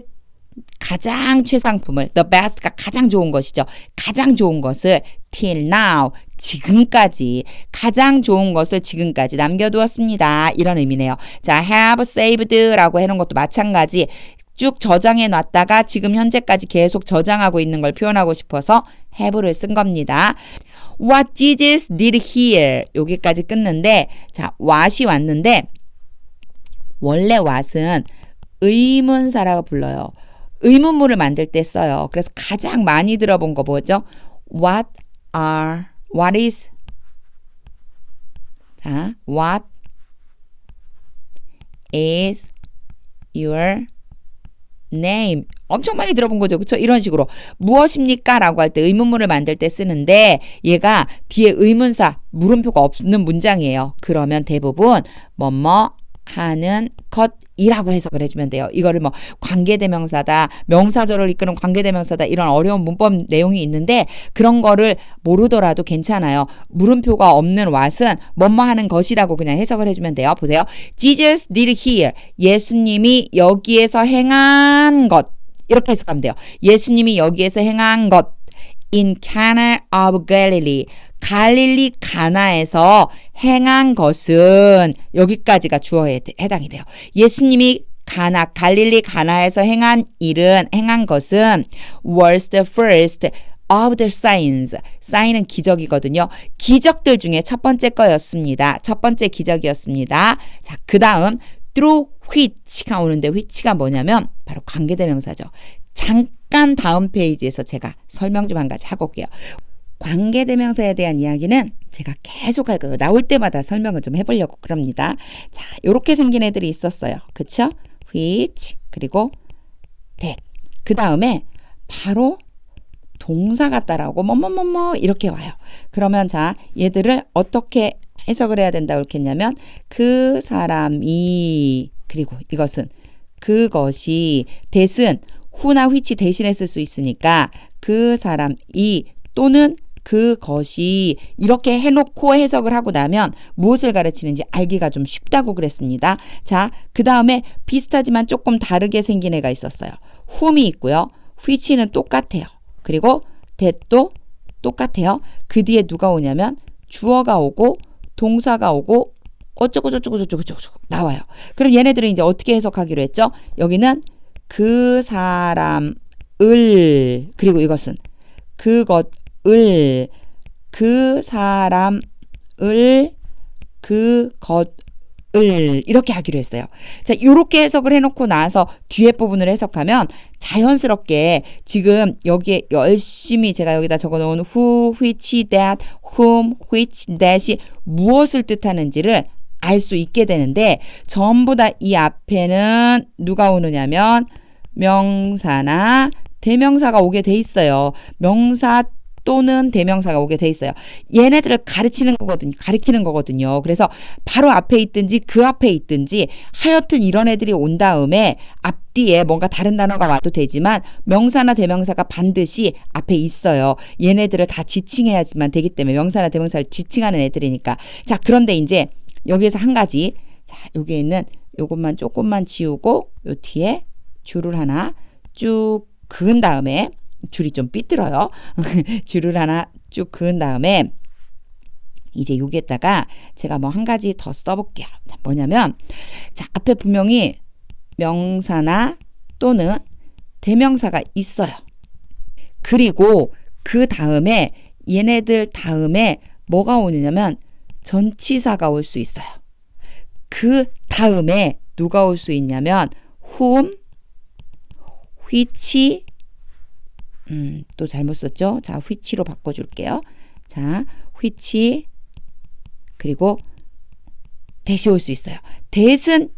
가장 최상품을 the best가 가장 좋은 것이죠. 가장 좋은 것을 till now 지금까지 가장 좋은 것을 지금까지 남겨두었습니다. 이런 의미네요. 자, have saved라고 해놓은 것도 마찬가지. 쭉 저장해 놨다가 지금 현재까지 계속 저장하고 있는 걸 표현하고 싶어서 have를 쓴 겁니다. What Jesus did here 여기까지 끊는데 자 what이 왔는데 원래 what은 의문사라고 불러요. 의문문을 만들 때 써요. 그래서 가장 많이 들어본 거 뭐죠? What is 자 what is your name 엄청 많이 들어본 거죠. 그렇죠? 이런 식으로 무엇입니까? 라고 할 때 의문문을 만들 때 쓰는데 얘가 뒤에 의문사 물음표가 없는 문장이에요. 그러면 대부분 뭐뭐 하는 것이라고 해석을 해주면 돼요. 이거를 뭐 관계대명사다, 명사절을 이끄는 관계대명사다 이런 어려운 문법 내용이 있는데 그런 거를 모르더라도 괜찮아요. 물음표가 없는 what은 뭐뭐 하는 것이라고 그냥 해석을 해주면 돼요. 보세요. Jesus did here. 예수님이 여기에서 행한 것. 이렇게 해석하면 돼요. 예수님이 여기에서 행한 것. In Cana of Galilee. 갈릴리 가나에서 행한 것은 여기까지가 주어에 해당이 돼요. 예수님이 갈릴리 가나에서 행한 것은 was the first of the signs. sign은 기적이거든요. 기적들 중에 첫 번째 거였습니다. 첫 번째 기적이었습니다. 자, 그 다음 through which가 오는데 which가 뭐냐면 바로 관계대명사죠. 잠깐 다음 페이지에서 제가 설명 좀 한 가지 하고 올게요. 관계대명사에 대한 이야기는 제가 계속 할 거예요. 나올 때마다 설명을 좀 해보려고 그럽니다. 자, 요렇게 생긴 애들이 있었어요. 그쵸? which 그리고 that 그 다음에 바로 동사가 따라오고 뭐뭐뭐뭐 이렇게 와요. 그러면 자 얘들을 어떻게 해석을 해야 된다고 했냐면 그 사람이 그리고 이것은 그것이 that은 who나 which 대신에 쓸 수 있으니까 그 사람이 또는 그것이 이렇게 해놓고 해석을 하고 나면 무엇을 가르치는지 알기가 좀 쉽다고 그랬습니다. 자, 그 다음에 비슷하지만 조금 다르게 생긴 애가 있었어요. whom이 있고요. which는 똑같아요. 그리고 that도 똑같아요. 그 뒤에 누가 오냐면 주어가 오고 동사가 오고 어쩌고 저쩌고 나와요. 그럼 얘네들은 이제 어떻게 해석하기로 했죠? 여기는 그 사람을 그리고 이것은 그것을 그 사람을 그것을 이렇게 하기로 했어요. 자, 이렇게 해석을 해놓고 나서 뒤에 부분을 해석하면 자연스럽게 지금 여기에 열심히 제가 여기다 적어놓은 who, which, that, whom, which, that이 무엇을 뜻하는지를 알 수 있게 되는데 전부 다 이 앞에는 누가 오느냐면 명사나 대명사가 오게 돼 있어요. 명사 또는 대명사가 오게 돼 있어요. 얘네들을 가르치는 거거든요. 가리키는 거거든요. 그래서 바로 앞에 있든지 그 앞에 있든지 하여튼 이런 애들이 온 다음에 앞뒤에 뭔가 다른 단어가 와도 되지만 명사나 대명사가 반드시 앞에 있어요. 얘네들을 다 지칭해야지만 되기 때문에 명사나 대명사를 지칭하는 애들이니까. 자, 그런데 이제 여기에서 한 가지 자, 여기에 있는 요것만 조금만 지우고 요 뒤에 줄을 하나 쭉 그은 다음에 줄이 좀 삐뚤어요. 줄을 하나 쭉 그은 다음에 이제 여기에다가 제가 뭐 한 가지 더 써볼게요. 자, 뭐냐면 자 앞에 분명히 명사나 또는 대명사가 있어요. 그리고 그 다음에 얘네들 다음에 뭐가 오느냐면 전치사가 올 수 있어요. 그 다음에 누가 올 수 있냐면 whom, which 또 잘못 썼죠? 자, which로 바꿔줄게요. 자, which 그리고 that이 올 수 있어요. that은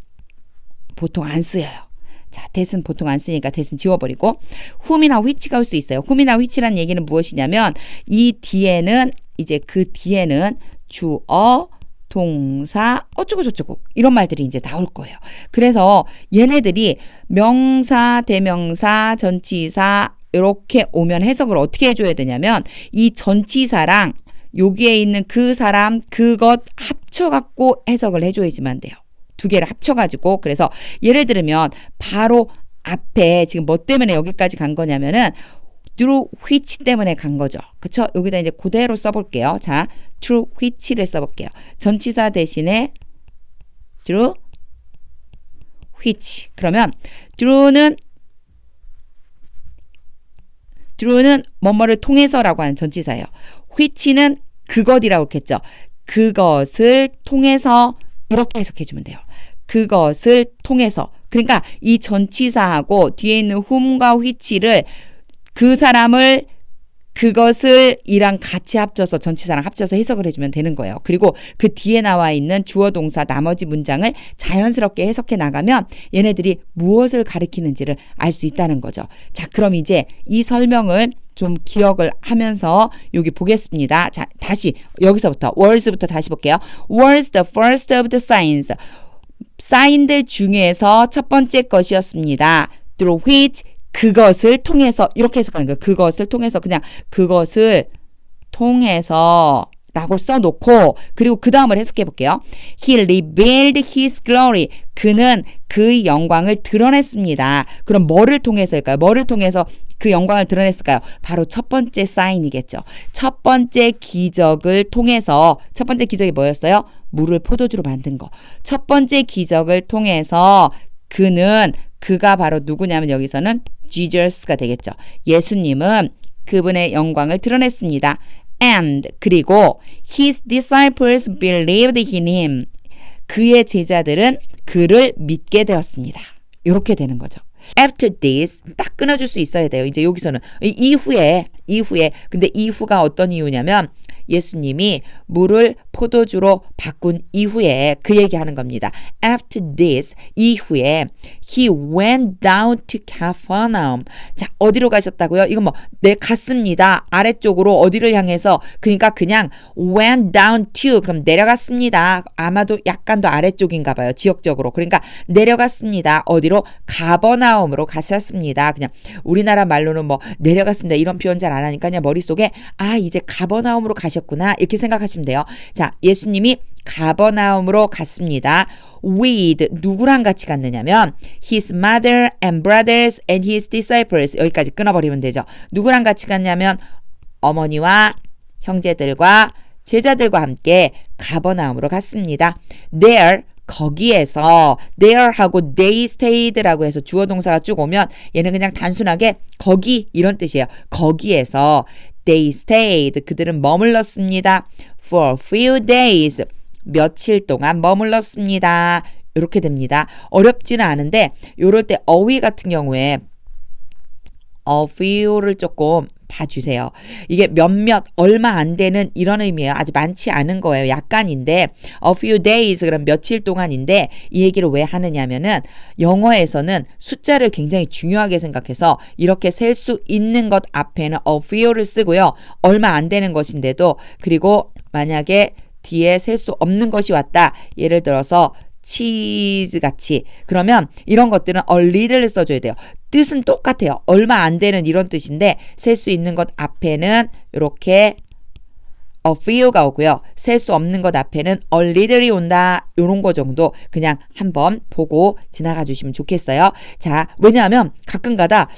보통 안 쓰여요. 자, that은 보통 안 쓰니까 that은 지워버리고 whom이나 which가 올 수 있어요. whom이나 which란 얘기는 무엇이냐면 이 뒤에는 이제 그 뒤에는 주어, 동사, 어쩌고 저쩌고 이런 말들이 이제 나올 거예요. 그래서 얘네들이 명사, 대명사, 전치사 이렇게 오면 해석을 어떻게 해줘야 되냐면 이 전치사랑 여기에 있는 그 사람, 그것 합쳐갖고 해석을 해줘야지만 돼요. 두 개를 합쳐가지고. 그래서 예를 들면 바로 앞에 지금 뭐 때문에 여기까지 간 거냐면은 through which 때문에 간 거죠. 그쵸? 여기다 이제 그대로 써볼게요. 자, through which를 써볼게요. 전치사 대신에 through which. 그러면 through는 뭐뭐를 통해서라고 하는 전치사예요. which는 그것이라고 했겠죠. 그것을 통해서 이렇게 해석해주면 돼요. 그것을 통해서. 그러니까 이 전치사하고 뒤에 있는 whom과 which를 그 사람을 그것을 이랑 같이 합쳐서 전치사랑 합쳐서 해석을 해주면 되는 거예요. 그리고 그 뒤에 나와 있는 주어 동사 나머지 문장을 자연스럽게 해석해 나가면 얘네들이 무엇을 가리키는지를 알 수 있다는 거죠. 자, 그럼 이제 이 설명을 좀 기억을 하면서 여기 보겠습니다. 자, 다시 여기서부터 words부터 다시 볼게요. Words the first of the signs. 사인들 중에서 첫 번째 것이었습니다. Through which 그것을 통해서 이렇게 해석하는 거예요. 그것을 통해서 그냥 그것을 통해서 라고 써놓고 그리고 그 다음을 해석해 볼게요. He revealed his glory. 그는 그 영광을 드러냈습니다. 그럼 뭐를 통해서일까요? 뭐를 통해서 그 영광을 드러냈을까요? 바로 첫 번째 사인이겠죠. 첫 번째 기적을 통해서 첫 번째 기적이 뭐였어요? 물을 포도주로 만든 거. 첫 번째 기적을 통해서 그가 바로 누구냐면 여기서는 Jesus가 되겠죠. 예수님은 그분의 영광을 드러냈습니다. And 그리고 his disciples believed in him. 그의 제자들은 그를 믿게 되었습니다. 이렇게 되는 거죠. After this 딱 끊어줄 수 있어야 돼요. 이제 여기서는 이후에 근데 이후가 어떤 이유냐면 예수님이 물을 포도주로 바꾼 이후에 그 얘기하는 겁니다. After this, 이후에 he went down to Capernaum. 자, 어디로 가셨다고요? 이건 갔습니다. 아래쪽으로 어디를 향해서 그러니까 그냥 went down to 그럼 내려갔습니다. 아마도 약간 더 아래쪽인가 봐요. 지역적으로. 그러니까 내려갔습니다. 어디로? 가버나움으로 가셨습니다. 그냥 우리나라 말로는 내려갔습니다. 이런 표현 잘 안 하니까 그냥 머릿속에 이제 가버나움으로 가셨구나. 이렇게 생각하시면 돼요. 자, 예수님이 가버나움으로 갔습니다. With 누구랑 같이 갔느냐면 his mother and brothers and his disciples. 여기까지 끊어버리면 되죠. 누구랑 같이 갔냐면 어머니와 형제들과 제자들과 함께 가버나움으로 갔습니다. There 거기에서 there하고 they stayed라고 해서 주어 동사가 쭉 오면 얘는 그냥 단순하게 거기 이런 뜻이에요. 거기에서 they stayed 그들은 머물렀습니다. For a few days 며칠 동안 머물렀습니다. 이렇게 됩니다. 어렵지는 않은데 이럴 때 어휘 같은 경우에 a few를 조금 봐주세요. 이게 몇몇 얼마 안 되는 이런 의미예요. 아주 많지 않은 거예요. 약간인데 a few days 그럼 며칠 동안인데 이 얘기를 왜 하느냐면은 영어에서는 숫자를 굉장히 중요하게 생각해서 이렇게 셀 수 있는 것 앞에는 a few를 쓰고요. 얼마 안 되는 것인데도 그리고 만약에 뒤에 셀 수 없는 것이 왔다. 예를 들어서 치즈 같이 그러면 이런 것들은 a little를 써줘야 돼요. 뜻은 똑같아요. 얼마 안 되는 이런 뜻인데 셀 수 있는 것 앞에는 이렇게 a few가 오고요. 셀 수 없는 것 앞에는 a little이 온다. 이런 거 정도 그냥 한번 보고 지나가 주시면 좋겠어요. 자, 왜냐하면 가끔가다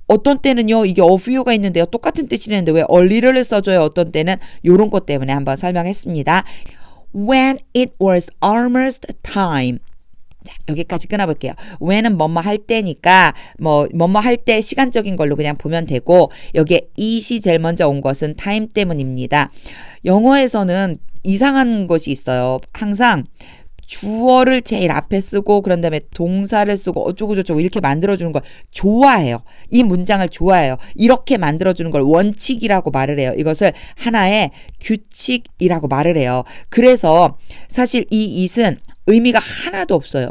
어떤 때는요 이게 a few가 있는데요 똑같은 뜻이는데 왜 a little를 써줘요. 어떤 때는 이런 것 때문에 한번 설명했습니다. When it was almost time. 자, 여기까지 끊어볼게요. when은 뭐뭐 할 때니까 뭐뭐 할 때 시간적인 걸로 그냥 보면 되고 여기에 it이 제일 먼저 온 것은 time 때문입니다. 영어에서는 이상한 것이 있어요. 항상 주어를 제일 앞에 쓰고 그런 다음에 동사를 쓰고 어쩌고저쩌고 이렇게 만들어주는 걸 좋아해요. 이 문장을 좋아해요. 이렇게 만들어주는 걸 원칙이라고 말을 해요. 이것을 하나의 규칙이라고 말을 해요. 그래서 사실 이 it은 의미가 하나도 없어요.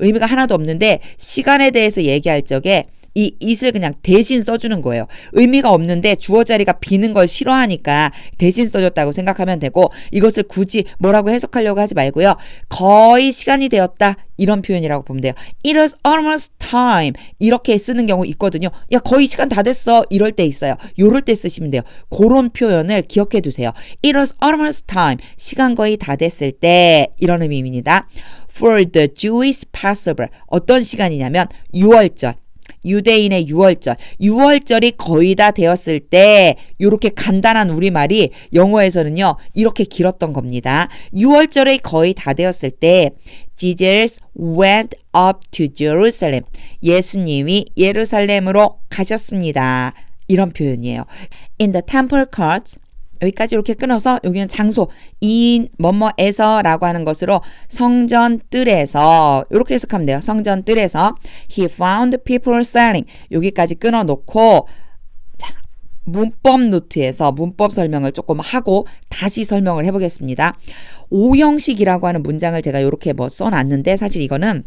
의미가 하나도 없는데 시간에 대해서 얘기할 적에 이 it을 그냥 대신 써주는 거예요. 의미가 없는데 주어 자리가 비는 걸 싫어하니까 대신 써줬다고 생각하면 되고 이것을 굳이 뭐라고 해석하려고 하지 말고요. 거의 시간이 되었다 이런 표현이라고 보면 돼요. It is almost time 이렇게 쓰는 경우 있거든요. 야 거의 시간 다 됐어 이럴 때 있어요. 요럴 때 쓰시면 돼요. 그런 표현을 기억해 두세요. It is almost time 시간 거의 다 됐을 때 이런 의미입니다. For the Jewish Passover 어떤 시간이냐면 6월절 유대인의 6월절. 6월절이 거의 다 되었을 때 이렇게 간단한 우리말이 영어에서는요. 이렇게 길었던 겁니다. 6월절이 거의 다 되었을 때 Jesus went up to Jerusalem. 예수님이 예루살렘으로 가셨습니다. 이런 표현이에요. In the temple courts 여기까지 이렇게 끊어서 여기는 장소 in 뭐뭐에서 라고 하는 것으로 성전 뜰에서 이렇게 해석하면 돼요. 성전 뜰에서 he found people selling 여기까지 끊어놓고 자, 문법 노트에서 문법 설명을 조금 하고 다시 설명을 해보겠습니다. 오형식이라고 하는 문장을 제가 이렇게 뭐 써놨는데 사실 이거는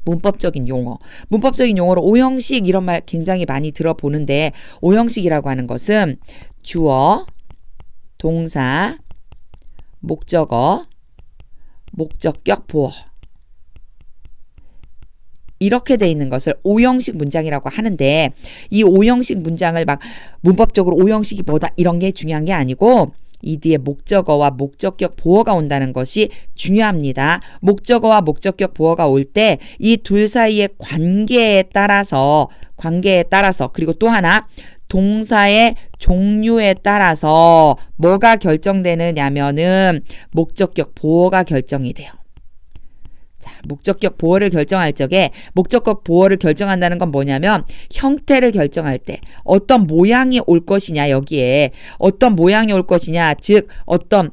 문법적인 용어. 문법적인 용어로 오형식 이런 말 굉장히 많이 들어보는데 오형식이라고 하는 것은 주어, 동사, 목적어, 목적격, 보어 이렇게 돼 있는 것을 오형식 문장이라고 하는데 이 오형식 문장을 막 문법적으로 오형식이 뭐다 이런 게 중요한 게 아니고 이 뒤에 목적어와 목적격 보어가 온다는 것이 중요합니다. 목적어와 목적격 보어가 올 때 이 둘 사이의 관계에 따라서 그리고 또 하나 동사의 종류에 따라서 뭐가 결정되느냐면은 목적격 보어가 결정이 돼요. 자, 목적격 보어를 결정할 적에 목적격 보어를 결정한다는 건 뭐냐면 형태를 결정할 때 어떤 모양이 올 것이냐 여기에 어떤 모양이 올 것이냐 즉 어떤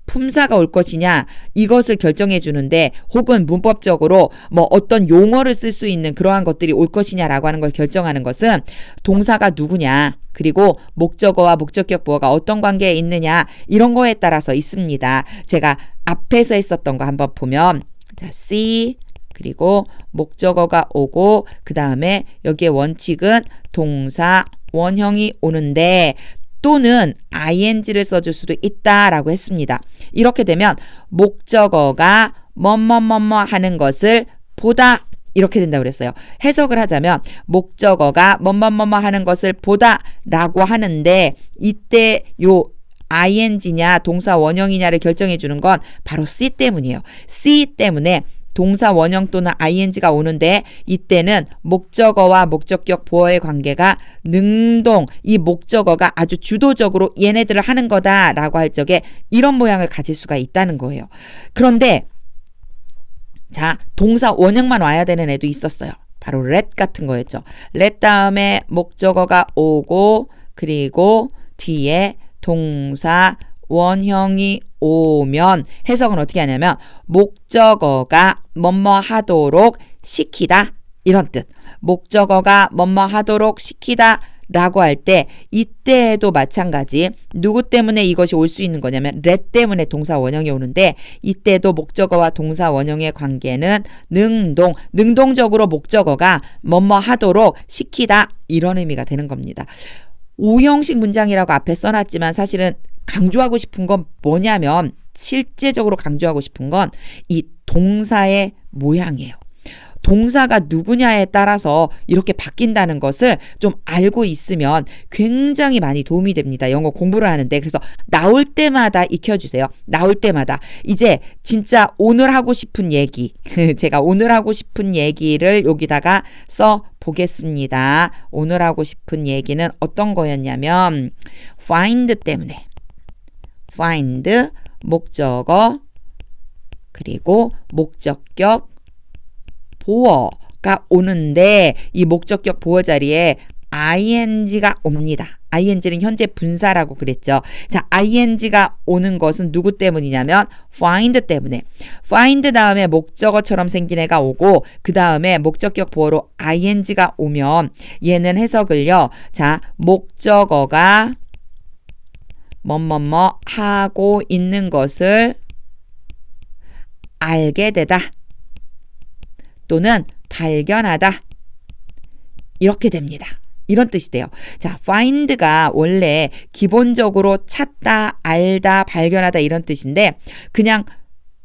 품사가 올 것이냐 이것을 결정해 주는데 혹은 문법적으로 뭐 어떤 용어를 쓸 수 있는 그러한 것들이 올 것이냐라고 하는 걸 결정하는 것은 동사가 누구냐 그리고 목적어와 목적격 보어가 어떤 관계에 있느냐 이런 거에 따라서 있습니다. 제가 앞에서 했었던 거 한번 보면 자, see 그리고 목적어가 오고 그 다음에 여기에 원칙은 동사 원형이 오는데 또는 ing를 써줄 수도 있다라고 했습니다. 이렇게 되면 목적어가 뭐뭐뭐뭐 하는 것을 보다 이렇게 된다고 그랬어요. 해석을 하자면 목적어가 뭐뭐뭐뭐 하는 것을 보다라고 하는데 이때 요 ing냐 동사 원형이냐를 결정해 주는 건 바로 see 때문이에요. see 때문에 동사 원형 또는 ing가 오는데 이때는 목적어와 목적격 보어의 관계가 능동 이 목적어가 아주 주도적으로 얘네들을 하는 거다라고 할 적에 이런 모양을 가질 수가 있다는 거예요. 그런데 자 동사 원형만 와야 되는 애도 있었어요. 바로 let 같은 거였죠. let 다음에 목적어가 오고 그리고 뒤에 동사 원형이 오면 해석은 어떻게 하냐면 목적어가 뭐뭐 하도록 시키다 이런 뜻. 목적어가 뭐뭐 하도록 시키다 라고 할 때 이때에도 마찬가지 누구 때문에 이것이 올 수 있는 거냐면 let 때문에 동사 원형이 오는데 이때도 목적어와 동사 원형의 관계는 능동적으로 목적어가 뭐뭐 하도록 시키다 이런 의미가 되는 겁니다. 오형식 문장이라고 앞에 써놨지만 사실은 강조하고 싶은 건 뭐냐면 실제적으로 강조하고 싶은 건 이 동사의 모양이에요. 동사가 누구냐에 따라서 이렇게 바뀐다는 것을 좀 알고 있으면 굉장히 많이 도움이 됩니다. 영어 공부를 하는데. 그래서 나올 때마다 익혀주세요. 나올 때마다. 이제 진짜 오늘 하고 싶은 얘기 제가 오늘 하고 싶은 얘기를 여기다가 써 보겠습니다. 오늘 하고 싶은 얘기는 어떤 거였냐면 find 때문에 find 목적어 그리고 목적격 보어가 오는데 이 목적격 보어 자리에 ing가 옵니다. ing는 현재 분사라고 그랬죠. 자, ing가 오는 것은 누구 때문이냐면 find 때문에. find 다음에 목적어처럼 생긴 애가 오고 그 다음에 목적격 보어로 ing가 오면 얘는 해석을요. 자, 목적어가 뭐뭐뭐 하고 있는 것을 알게 되다 또는 발견하다 이렇게 됩니다. 이런 뜻이 돼요. 자, find가 원래 기본적으로 찾다, 알다, 발견하다 이런 뜻인데 그냥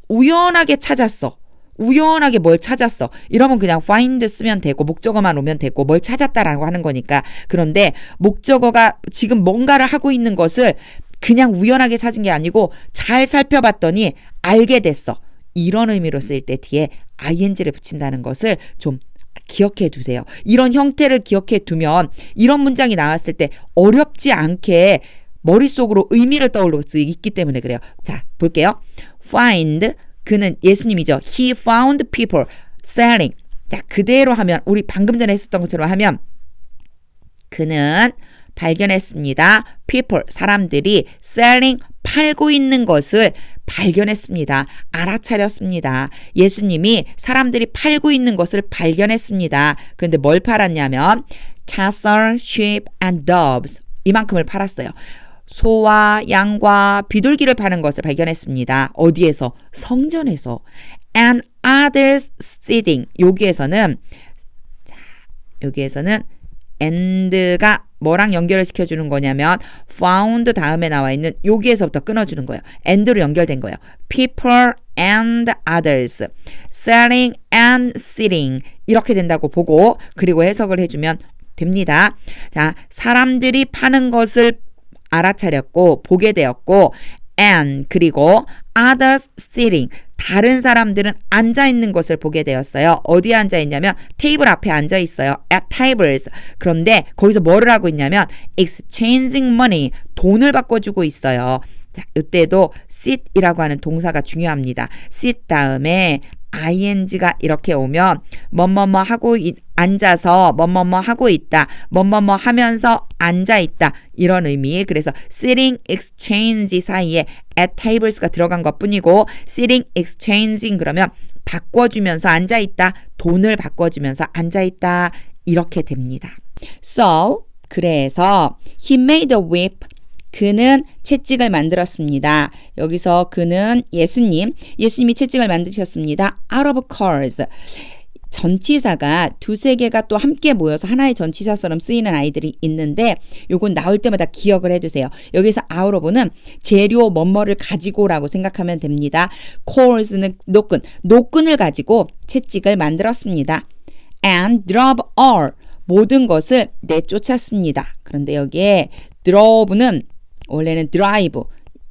우연하게 찾았어. 우연하게 뭘 찾았어. 이러면 그냥 find 쓰면 되고 목적어만 오면 되고 뭘 찾았다라고 하는 거니까. 그런데 목적어가 지금 뭔가를 하고 있는 것을 그냥 우연하게 찾은 게 아니고 잘 살펴봤더니 알게 됐어. 이런 의미로 쓰일 때 뒤에 ing를 붙인다는 것을 좀 기억해 두세요. 이런 형태를 기억해 두면 이런 문장이 나왔을 때 어렵지 않게 머릿속으로 의미를 떠올릴 수 있기 때문에 그래요. 자, 볼게요. find, 그는 예수님이죠. He found people selling. 자, 그대로 하면 우리 방금 전에 했었던 것처럼 하면 그는 발견했습니다. people, 사람들이 selling, 팔고 있는 것을 발견했습니다. 알아차렸습니다. 예수님이 사람들이 팔고 있는 것을 발견했습니다. 그런데 뭘 팔았냐면 cattle, sheep and doves 이만큼을 팔았어요. 소와 양과 비둘기를 파는 것을 발견했습니다. 어디에서? 성전에서. and others sitting. 여기에서는 and가 뭐랑 연결을 시켜주는 거냐면 found 다음에 나와 있는 여기에서부터 끊어주는 거예요. and로 연결된 거예요. people and others selling and sitting 이렇게 된다고 보고 그리고 해석을 해주면 됩니다. 자, 사람들이 파는 것을 알아차렸고 보게 되었고 and 그리고 others sitting 다른 사람들은 앉아있는 것을 보게 되었어요. 어디에 앉아있냐면 테이블 앞에 앉아있어요. at tables. 그런데 거기서 뭐를 하고 있냐면 exchanging money 돈을 바꿔주고 있어요. 자, 이때도 sit이라고 하는 동사가 중요합니다. sit 다음에 ing가 이렇게 오면 뭐뭐뭐 하고 앉아서 뭐뭐뭐 하고 있다. 뭐뭐뭐 하면서 앉아 있다. 이런 의미. 그래서 sitting, exchange 사이에 at tables가 들어간 것뿐이고 sitting, exchanging 그러면 바꿔주면서 앉아 있다. 돈을 바꿔주면서 앉아 있다. 이렇게 됩니다. So, 그래서 he made a whip. 그는 채찍을 만들었습니다. 여기서 그는 예수님이 채찍을 만드셨습니다. out of cords. 전치사가 두세 개가 또 함께 모여서 하나의 전치사처럼 쓰이는 아이들이 있는데 요건 나올 때마다 기억을 해두세요. 여기서 out of는 재료 뭐뭐를 가지고라고 생각하면 됩니다. cords는 노끈을 가지고 채찍을 만들었습니다. and drove all. 모든 것을 내쫓았습니다. 그런데 여기에 drove는 원래는 drive,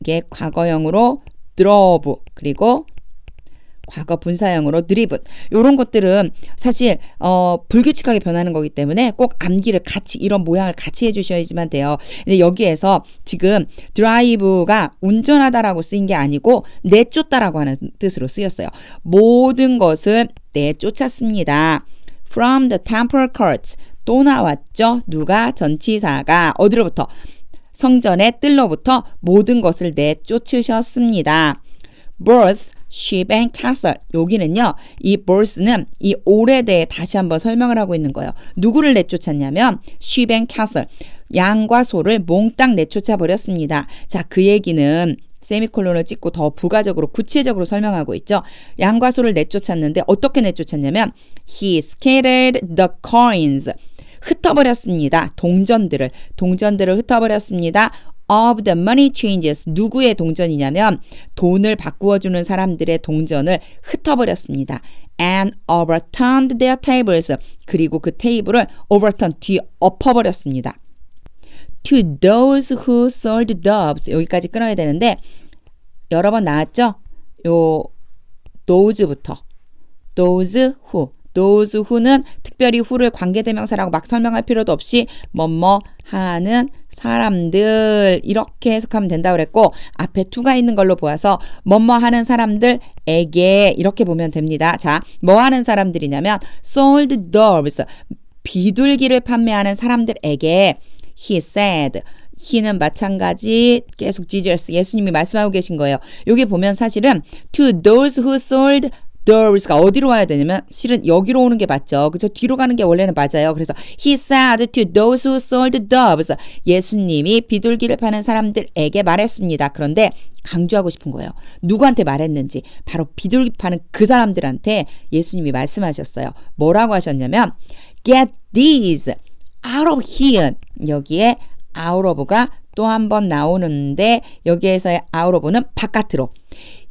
이게 과거형으로 drove, 그리고 과거 분사형으로 driven. 이런 것들은 사실 불규칙하게 변하는 거기 때문에 꼭 암기를 같이 이런 모양을 같이 해주셔야지만 돼요. 근데 여기에서 지금 drive가 운전하다라고 쓰인 게 아니고 내쫓다라고 하는 뜻으로 쓰였어요. 모든 것을 내쫓았습니다. From the temple courts. 또 나왔죠. 누가? 전치사가 어디로부터? 성전의 뜰로부터 모든 것을 내쫓으셨습니다. birth, sheep and cattle. 여기는요. 이 birth는 이 올에 대해 다시 한번 설명을 하고 있는 거예요. 누구를 내쫓았냐면 sheep and cattle. 양과 소를 몽땅 내쫓아 버렸습니다. 자, 그 얘기는 세미콜론을 찍고 더 부가적으로 구체적으로 설명하고 있죠. 양과 소를 내쫓았는데 어떻게 내쫓았냐면 he scattered the coins. 흩어버렸습니다. 동전들을 흩어버렸습니다. of the money changes. 누구의 동전이냐면 돈을 바꾸어주는 사람들의 동전을 흩어버렸습니다. and overturned their tables. 그리고 그 테이블을 overturn, 뒤엎어버렸습니다. to those who sold doves. 여기까지 끊어야 되는데 여러 번 나왔죠? 요 those부터 those who는 특별히 who를 관계대명사라고 막 설명할 필요도 없이 뭐뭐 하는 사람들 이렇게 해석하면 된다고 그랬고 앞에 to가 있는 걸로 보아서 뭐뭐 하는 사람들에게 이렇게 보면 됩니다. 자, 뭐 하는 사람들이냐면 sold doves 비둘기를 판매하는 사람들에게 he said. he는 마찬가지 계속 Jesus, 예수님이 말씀하고 계신 거예요. 여기 보면 사실은 to those who sold doves가 어디로 와야 되냐면 실은 여기로 오는 게 맞죠. 그죠? 뒤로 가는 게 원래는 맞아요. 그래서 he said to those who sold doves. 예수님이 비둘기를 파는 사람들에게 말했습니다. 그런데 강조하고 싶은 거예요. 누구한테 말했는지 바로 비둘기 파는 그 사람들한테 예수님이 말씀하셨어요. 뭐라고 하셨냐면 get these out of here. 여기에 out of가 또 한 번 나오는데 여기에서의 out of는 바깥으로.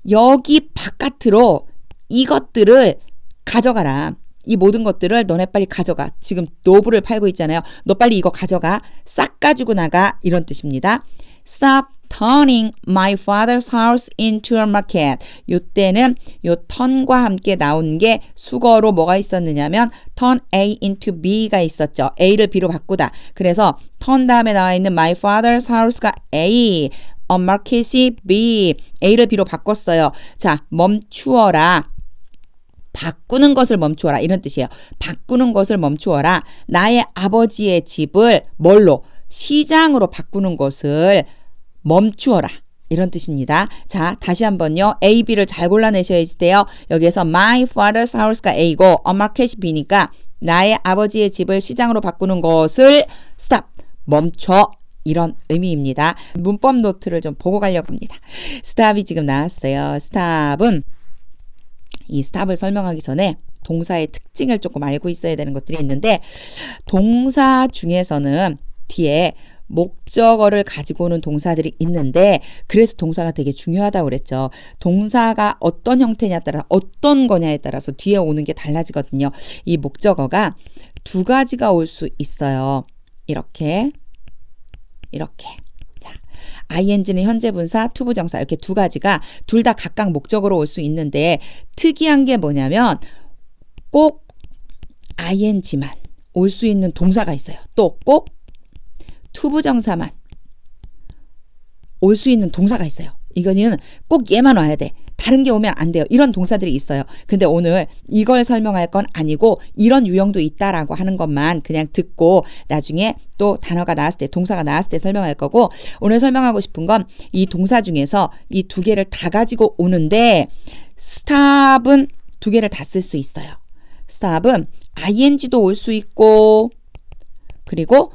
여기 바깥으로 이것들을 가져가라. 이 모든 것들을 너네 빨리 가져가. 지금 노브를 팔고 있잖아요. 너 빨리 이거 가져가. 싹 가지고 나가. 이런 뜻입니다. Stop turning my father's house into a market. 요때는 요 turn과 함께 나온 게 수거로 뭐가 있었느냐면 turn A into B가 있었죠. A를 B로 바꾸다. 그래서 turn 다음에 나와 있는 my father's house가 A, a market이 B, A를 B로 바꿨어요. 자, 멈추어라. 바꾸는 것을 멈추어라. 이런 뜻이에요. 바꾸는 것을 멈추어라. 나의 아버지의 집을 뭘로? 시장으로 바꾸는 것을 멈추어라. 이런 뜻입니다. 자, 다시 한번요. A, B를 잘 골라내셔야 돼요. 여기에서 my father's house가 A고 a market이 B니까 나의 아버지의 집을 시장으로 바꾸는 것을 stop, 멈춰. 이런 의미입니다. 문법 노트를 좀 보고 가려고 합니다. stop이 지금 나왔어요. stop은 이 stop을 설명하기 전에 동사의 특징을 조금 알고 있어야 되는 것들이 있는데 동사 중에서는 뒤에 목적어를 가지고 오는 동사들이 있는데 그래서 동사가 되게 중요하다고 그랬죠. 동사가 어떤 형태냐에 따라 어떤 거냐에 따라서 뒤에 오는 게 달라지거든요. 이 목적어가 두 가지가 올 수 있어요. 이렇게 자, ing는 현재 분사, 투부정사 이렇게 두 가지가 둘 다 각각 목적으로 올 수 있는데 특이한 게 뭐냐면 꼭 ing만 올 수 있는 동사가 있어요. 또 꼭 투부정사만 올 수 있는 동사가 있어요. 이거는 꼭 얘만 와야 돼. 다른 게 오면 안 돼요. 이런 동사들이 있어요. 근데 오늘 이걸 설명할 건 아니고 이런 유형도 있다라고 하는 것만 그냥 듣고 나중에 또 단어가 나왔을 때 동사가 나왔을 때 설명할 거고 오늘 설명하고 싶은 건 이 동사 중에서 이 두 개를 다 가지고 오는데 stop은 두 개를 다 쓸 수 있어요. stop은 ing도 올 수 있고 그리고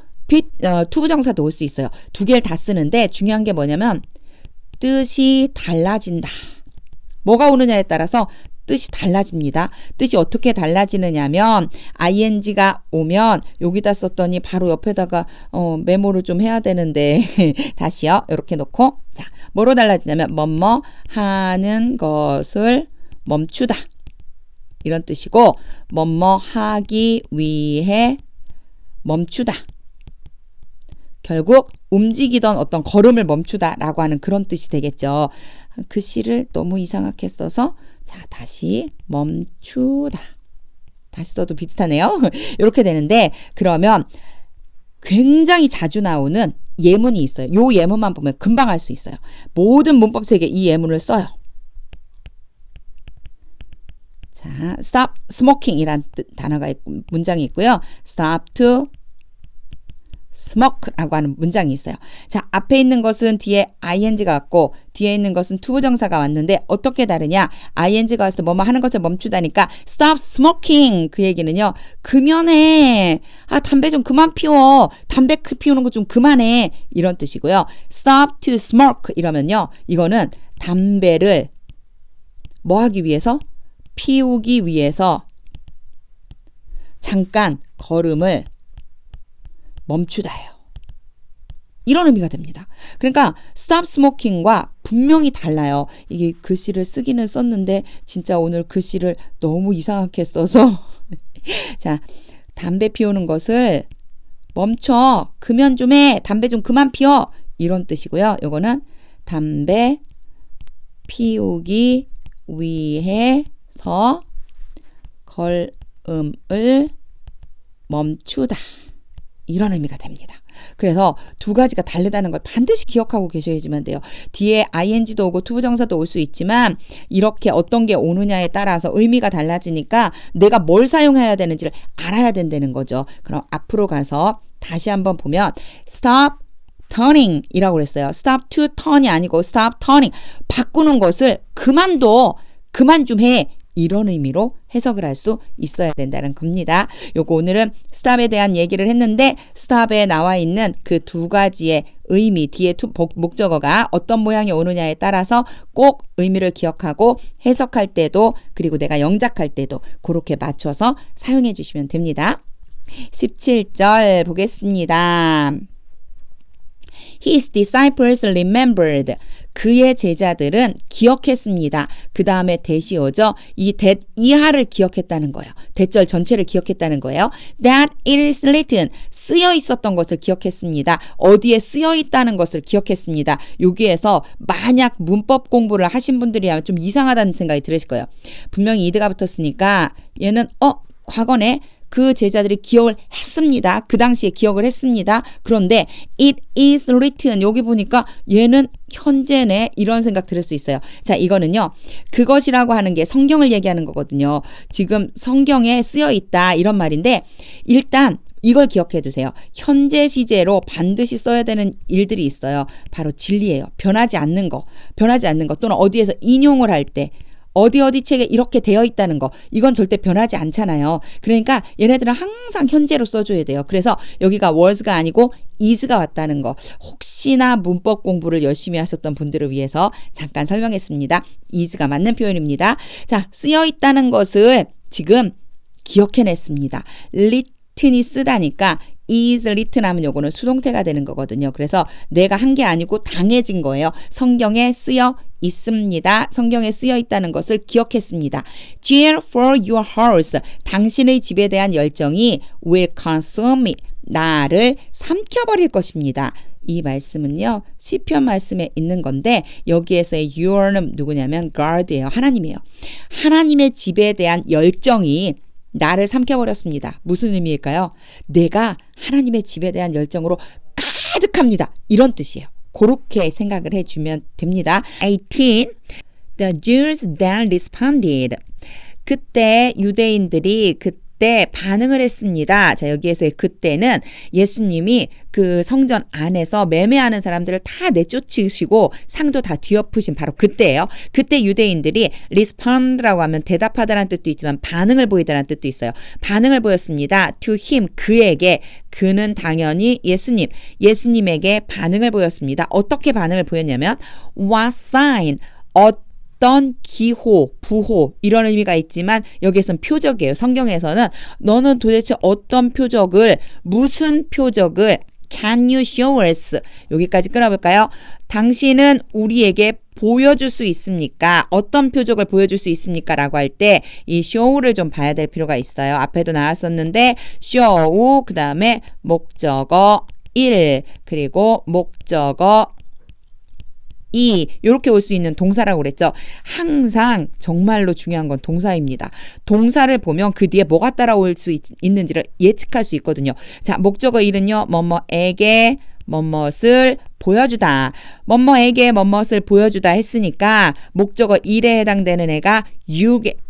투부정사도 올 수 있어요. 두 개를 다 쓰는데 중요한 게 뭐냐면 뜻이 달라진다. 뭐가 오느냐에 따라서 뜻이 달라집니다. 뜻이 어떻게 달라지느냐면 ing가 오면 여기다 썼더니 바로 옆에다가 메모를 좀 해야 되는데 다시요. 이렇게 놓고 자, 뭐로 달라지냐면 뭐뭐 하는 것을 멈추다. 이런 뜻이고 뭐뭐 하기 위해 멈추다. 결국 움직이던 어떤 걸음을 멈추다라고 하는 그런 뜻이 되겠죠. 글씨를 너무 이상하게 써서 자 다시 멈추다. 다시 써도 비슷하네요. 이렇게 되는데 그러면 굉장히 자주 나오는 예문이 있어요. 이 예문만 보면 금방 알 수 있어요. 모든 문법 세계 이 예문을 써요. 자, stop smoking이란 단어가 문장이 있고요. stop to smoke라고 하는 문장이 있어요. 자, 앞에 있는 것은 뒤에 ing가 왔고 뒤에 있는 것은 투부정사가 왔는데 어떻게 다르냐? ing가 와서 뭐뭐 하는 것을 멈추다니까 stop smoking 그 얘기는요. 금연해. 담배 좀 그만 피워. 담배 피우는 거 좀 그만해. 이런 뜻이고요. stop to smoke 이러면요. 이거는 담배를 뭐 하기 위해서? 피우기 위해서 잠깐 걸음을 멈추다예요. 이런 의미가 됩니다. 그러니까 stop smoking과 분명히 달라요. 이게 글씨를 쓰기는 썼는데 진짜 오늘 글씨를 너무 이상하게 써서 자, 담배 피우는 것을 멈춰. 금연 좀 해. 담배 좀 그만 피워. 이런 뜻이고요. 요거는 담배 피우기 위해서 걸음을 멈추다. 이런 의미가 됩니다. 그래서 두 가지가 다르다는 걸 반드시 기억하고 계셔야지만 돼요. 뒤에 ing도 오고 투부정사도 올 수 있지만 이렇게 어떤 게 오느냐에 따라서 의미가 달라지니까 내가 뭘 사용해야 되는지를 알아야 된다는 거죠. 그럼 앞으로 가서 다시 한번 보면 stop turning 이라고 그랬어요. stop to turn이 아니고 stop turning. 바꾸는 것을 그만둬. 그만 좀 해. 이런 의미로 해석을 할 수 있어야 된다는 겁니다. 요거 오늘은 stop에 대한 얘기를 했는데 stop에 나와 있는 그 두 가지의 의미 뒤에 목적어가 어떤 모양이 오느냐에 따라서 꼭 의미를 기억하고 해석할 때도 그리고 내가 영작할 때도 그렇게 맞춰서 사용해 주시면 됩니다. 17절 보겠습니다. His disciples remembered. 그의 제자들은 기억했습니다. 그 다음에 대시 오죠. 이 that 이하를 기억했다는 거예요. 대절 전체를 기억했다는 거예요. That it is written. 쓰여 있었던 것을 기억했습니다. 어디에 쓰여 있다는 것을 기억했습니다. 여기에서 만약 문법 공부를 하신 분들이라면 좀 이상하다는 생각이 들으실 거예요. 분명히 이드가 붙었으니까 얘는 과거네. 그 제자들이 기억을 했습니다. 그 당시에 기억을 했습니다. 그런데 it is written 여기 보니까 얘는 현재네 이런 생각 들을 수 있어요. 자, 이거는요. 그것이라고 하는 게 성경을 얘기하는 거거든요. 지금 성경에 쓰여 있다 이런 말인데 일단 이걸 기억해 두세요. 현재 시제로 반드시 써야 되는 일들이 있어요. 바로 진리예요. 변하지 않는 거 또는 어디에서 인용을 할 때 어디 책에 이렇게 되어 있다는 거 이건 절대 변하지 않잖아요. 그러니까 얘네들은 항상 현재로 써줘야 돼요. 그래서 여기가 was가 아니고 is가 왔다는 거 혹시나 문법 공부를 열심히 하셨던 분들을 위해서 잠깐 설명했습니다. is가 맞는 표현입니다. 자, 쓰여 있다는 것을 지금 기억해냈습니다. written이 쓰다니까 is written 하면 요거는 수동태가 되는 거거든요. 그래서 내가 한 게 아니고 당해진 거예요. 성경에 쓰여 있습니다. 성경에 쓰여 있다는 것을 기억했습니다. Zeal for your house. 당신의 집에 대한 열정이 will consume me. 나를 삼켜버릴 것입니다. 이 말씀은요. 시편 말씀에 있는 건데 여기에서의 your는 누구냐면 God예요. 하나님이에요. 하나님의 집에 대한 열정이 나를 삼켜버렸습니다. 무슨 의미일까요? 내가 하나님의 집에 대한 열정으로 가득합니다. 이런 뜻이에요. 그렇게 생각을 해주면 됩니다. 18. The Jews then responded. 그때 유대인들이 그때 반응을 했습니다. 자, 여기에서의 그때는 예수님이 그 성전 안에서 매매하는 사람들을 다 내쫓으시고 상도 다 뒤엎으신 바로 그때예요. 그때 유대인들이 respond라고 하면 대답하다라는 뜻도 있지만 반응을 보이다라는 뜻도 있어요. 반응을 보였습니다. to him, 그에게. 그는 당연히 예수님에게 반응을 보였습니다. 어떻게 반응을 보였냐면 what sign, 어떤 기호, 부호 이런 의미가 있지만 여기에서는 표적이에요. 성경에서는 너는 도대체 어떤 표적을 무슨 표적을 can you show us 여기까지 끊어볼까요? 당신은 우리에게 보여줄 수 있습니까? 어떤 표적을 보여줄 수 있습니까? 라고 할 때 이 show를 좀 봐야 될 필요가 있어요. 앞에도 나왔었는데 show 그 다음에 목적어 1 그리고 목적어 2 이렇게 올 수 있는 동사라고 그랬죠. 항상 정말로 중요한 건 동사입니다. 동사를 보면 그 뒤에 뭐가 따라올 수 있는지를 예측할 수 있거든요. 자, 목적어 1은요. 뭐뭐에게 뭐뭇을 보여주다. 뭐뭐에게 뭐뭇을 보여주다 했으니까 목적어 1에 해당되는 애가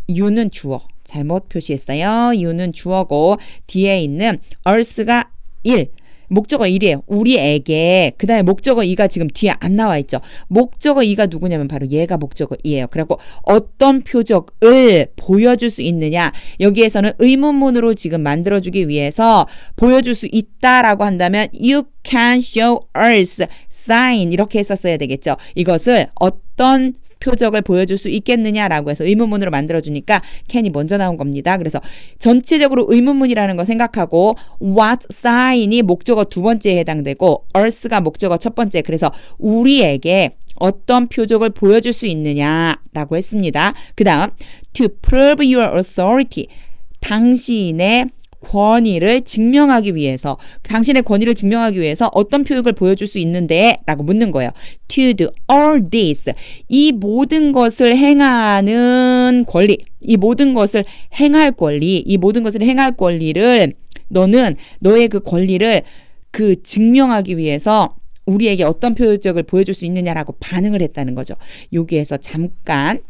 you는 주어. 잘못 표시했어요. you는 주어고 뒤에 있는 earth가 1. 목적어 1이에요. 우리에게. 그 다음에 목적어 2가 지금 뒤에 안 나와 있죠. 목적어 2가 누구냐면 바로 얘가 목적어 2예요. 그래갖고 어떤 표적을 보여줄 수 있느냐. 여기에서는 의문문으로 지금 만들어주기 위해서 보여줄 수 있다라고 한다면 you can show us sign 이렇게 했었어야 되겠죠. 이것을 어떤 표적을 보여줄 수 있겠느냐라고 해서 의문문으로 만들어주니까 can이 먼저 나온 겁니다. 그래서 전체적으로 의문문이라는 거 생각하고 what sign이 목적어 두 번째에 해당되고 us가 목적어 첫 번째. 그래서 우리에게 어떤 표적을 보여줄 수 있느냐라고 했습니다. 그 다음 to prove your authority 당신의 권위를 증명하기 위해서 당신의 권위를 증명하기 위해서 어떤 표현을 보여줄 수 있는데 라고 묻는 거예요. To do all this. 이 모든 것을 행하는 권리, 이 모든 것을 행할 권리, 이 모든 것을 행할 권리를 너는 너의 그 권리를 그 증명하기 위해서 우리에게 어떤 표적을 보여줄 수 있느냐라고 반응을 했다는 거죠. 여기에서 잠깐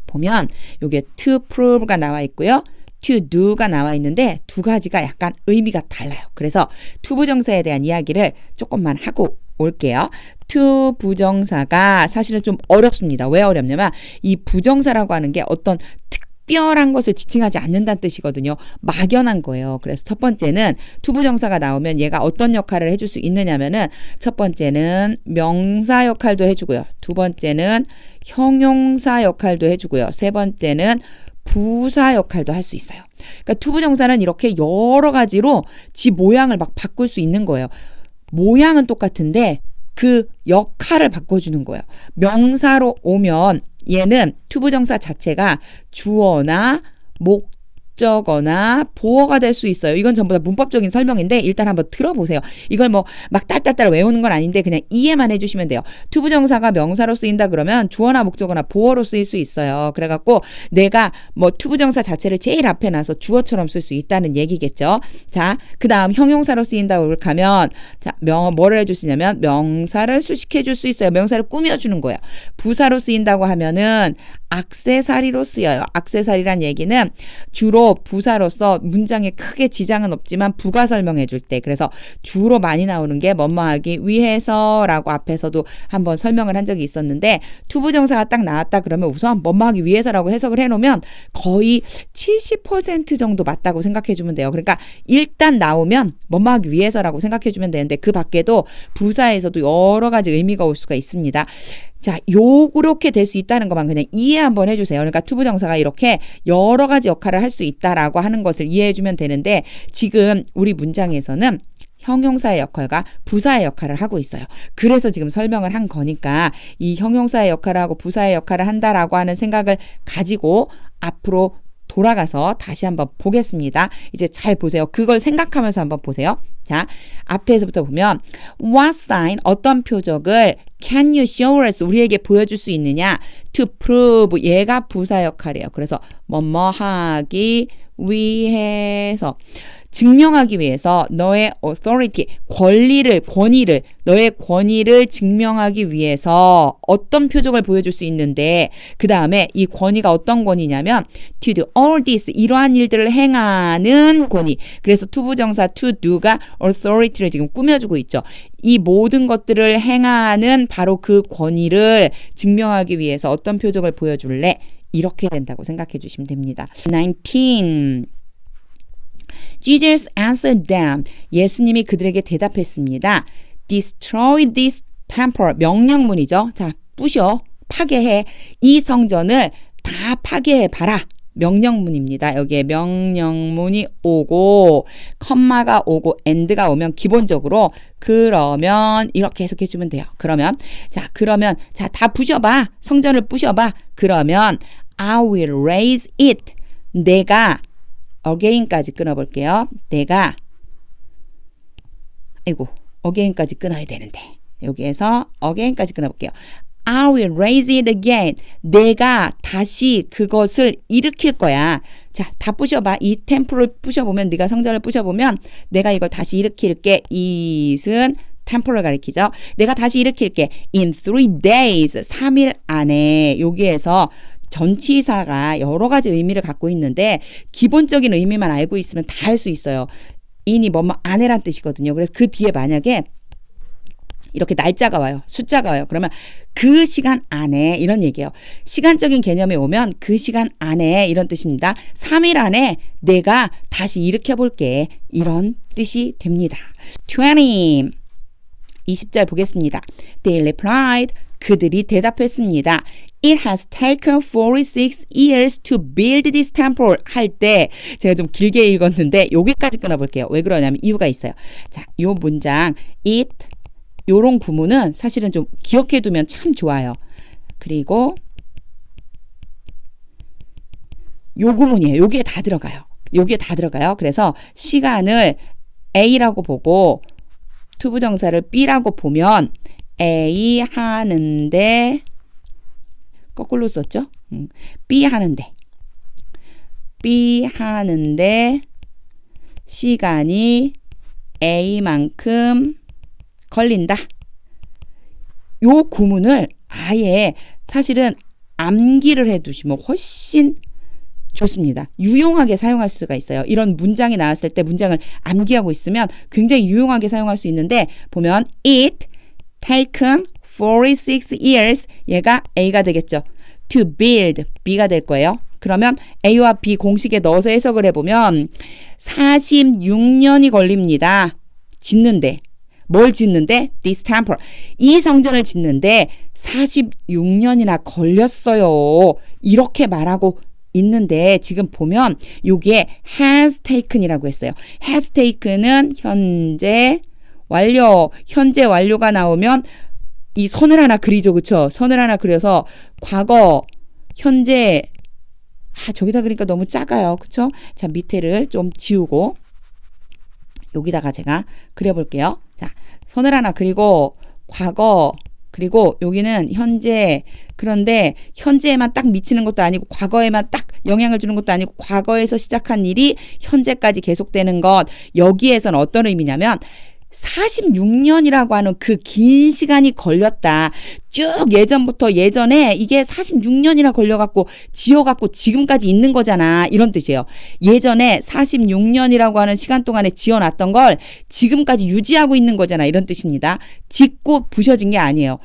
보면 여기에 to prove가 나와 있고요. to do가 나와 있는데 두 가지가 약간 의미가 달라요. 그래서 to 부정사에 대한 이야기를 조금만 하고 올게요. to 부정사가 사실은 좀 어렵습니다. 왜 어렵냐면 이 부정사라고 하는 게 어떤 특별한 것을 지칭하지 않는다는 뜻이거든요. 막연한 거예요. 그래서 첫 번째는 to 부정사가 나오면 얘가 어떤 역할을 해줄 수 있느냐면은 첫 번째는 명사 역할도 해주고요. 두 번째는 형용사 역할도 해주고요. 세 번째는 부사 역할도 할 수 있어요. 그러니까 to 부정사는 이렇게 여러 가지로 지 모양을 막 바꿀 수 있는 거예요. 모양은 똑같은데 그 역할을 바꿔주는 거예요. 명사로 오면 얘는 to 부정사 자체가 주어나 목적어나 보어가 될 수 있어요. 이건 전부 다 문법적인 설명인데 일단 한번 들어보세요. 이걸 뭐 막 딸딸딸 외우는 건 아닌데 그냥 이해만 해주시면 돼요. to 부정사가 명사로 쓰인다 그러면 주어나 목적어나 보어로 쓰일 수 있어요. 그래갖고 내가 뭐 to 부정사 자체를 제일 앞에 놔서 주어처럼 쓸 수 있다는 얘기겠죠. 자, 그 다음 형용사로 쓰인다고 가면 자, 뭐를 해줄 수 있냐면 명사를 수식해 줄 수 있어요. 명사를 꾸며주는 거예요. 부사로 쓰인다고 하면은 액세서리로 쓰여요. 액세서리란 얘기는 주로 부사로서 문장에 크게 지장은 없지만 부가 설명해 줄 때 그래서 주로 많이 나오는 게 뭐뭐하기 위해서라고 앞에서도 한번 설명을 한 적이 있었는데 to 부정사가 딱 나왔다 그러면 우선 뭐뭐하기 위해서라고 해석을 해놓으면 거의 70% 정도 맞다고 생각해 주면 돼요. 그러니까 일단 나오면 뭐뭐하기 위해서라고 생각해 주면 되는데 그 밖에도 부사에서도 여러 가지 의미가 올 수가 있습니다. 자, 요렇게 될 수 있다는 것만 그냥 이해 한번 해주세요. 그러니까 to 부정사가 이렇게 여러 가지 역할을 할 수 있다라고 하는 것을 이해해주면 되는데 지금 우리 문장에서는 형용사의 역할과 부사의 역할을 하고 있어요. 그래서 지금 설명을 한 거니까 이 형용사의 역할을 하고 부사의 역할을 한다라고 하는 생각을 가지고 앞으로 돌아가서 다시 한번 보겠습니다. 이제 잘 보세요. 그걸 생각하면서 한번 보세요. 자, 앞에서부터 보면 what sign 어떤 표적을 can you show us 우리에게 보여줄 수 있느냐 to prove 얘가 부사 역할이에요. 그래서 뭐뭐 하기 위해서 증명하기 위해서 너의 authority 권위를 너의 권위를 증명하기 위해서 어떤 표적을 보여줄 수 있는데 그 다음에 이 권위가 어떤 권위냐면 to do all this 이러한 일들을 행하는 권위 그래서 to 부정사 to do가 authority를 지금 꾸며주고 있죠. 이 모든 것들을 행하는 바로 그 권위를 증명하기 위해서 어떤 표적을 보여줄래? 이렇게 된다고 생각해 주시면 됩니다. 19 Jesus answered them. 예수님이 그들에게 대답했습니다. Destroy this temple. 명령문이죠. 자, 부셔, 파괴해. 이 성전을 다 파괴해봐라. 명령문입니다. 여기에 명령문이 오고 컴마가 오고 and가 오면 기본적으로 그러면 이렇게 해석해주면 돼요. 그러면 자 다 부셔봐. 성전을 부셔봐. 그러면 I will raise it. 내가 again까지 끊어볼게요. 내가 again까지 끊어야 되는데 여기에서 again까지 끊어볼게요. I will raise it again. 내가 다시 그것을 일으킬 거야. 자, 다 부셔봐. 이 템플을 부셔보면 네가 성전을 부셔보면 내가 이걸 다시 일으킬게. it은 템플을 가리키죠. 내가 다시 일으킬게. In 3 days. 3일 안에 여기에서 전치사가 여러 가지 의미를 갖고 있는데 기본적인 의미만 알고 있으면 다 할 수 있어요. 인이 뭐뭐 안에란 뜻이거든요. 그래서 그 뒤에 만약에 이렇게 날짜가 와요. 숫자가 와요. 그러면 그 시간 안에 이런 얘기예요. 시간적인 개념이 오면 그 시간 안에 이런 뜻입니다. 3일 안에 내가 다시 일으켜볼게. 이런 뜻이 됩니다. 20절 보겠습니다. They replied. 그들이 대답했습니다. It has taken 46 years to build this temple 할 때 제가 좀 길게 읽었는데 여기까지 끊어볼게요. 왜 그러냐면 이유가 있어요. 자, 요 문장 it 요런 구문은 사실은 좀 기억해 두면 참 좋아요. 그리고 요 구문이에요. 여기에 다 들어가요. 여기에 다 들어가요. 그래서 시간을 A라고 보고 투부정사를 B라고 보면 A 하는데 거꾸로 썼죠? B 하는데 시간이 A만큼 걸린다. 요 구문을 아예 사실은 암기를 해두시면 훨씬 좋습니다. 유용하게 사용할 수가 있어요. 이런 문장이 나왔을 때 문장을 암기하고 있으면 굉장히 유용하게 사용할 수 있는데 보면 It taken 46 years 얘가 A가 되겠죠. To build B가 될 거예요. 그러면 A와 B 공식에 넣어서 해석을 해보면 46년이 걸립니다. 짓는데. 뭘 짓는데? This temple. 이 성전을 짓는데 46년이나 걸렸어요. 이렇게 말하고 있는데 지금 보면 여기에 has taken이라고 했어요. has taken은 현재 완료가 나오면 이 선을 하나 그리죠. 그쵸? 선을 하나 그려서 과거, 현재 저기다 그러니까 너무 작아요. 그쵸? 자, 밑에를 좀 지우고 여기다가 제가 그려볼게요. 자, 선을 하나 그리고 과거 그리고 여기는 현재 그런데 현재에만 딱 미치는 것도 아니고 과거에만 딱 영향을 주는 것도 아니고 과거에서 시작한 일이 현재까지 계속되는 것 여기에서는 어떤 의미냐면 46년이라고 하는 그 긴 시간이 걸렸다. 쭉 예전에 이게 46년이나 걸려갖고 지어갖고 지금까지 있는 거잖아. 이런 뜻이에요. 예전에 46년이라고 하는 시간 동안에 지어놨던 걸 지금까지 유지하고 있는 거잖아. 이런 뜻입니다. 짓고 부셔진 게 아니에요.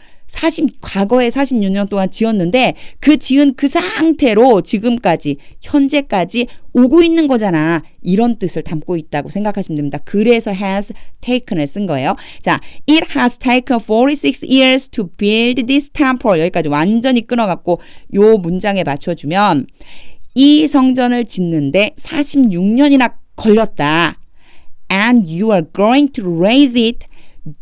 과거에 46년 동안 지었는데 그 지은 그 상태로 지금까지 현재까지 오고 있는 거잖아. 이런 뜻을 담고 있다고 생각하시면 됩니다. 그래서 has taken을 쓴 거예요. 자, it has taken 46 years to build this temple. 여기까지 완전히 끊어갖고 요 문장에 맞춰주면 이 성전을 짓는데 46년이나 걸렸다. And you are going to raise it.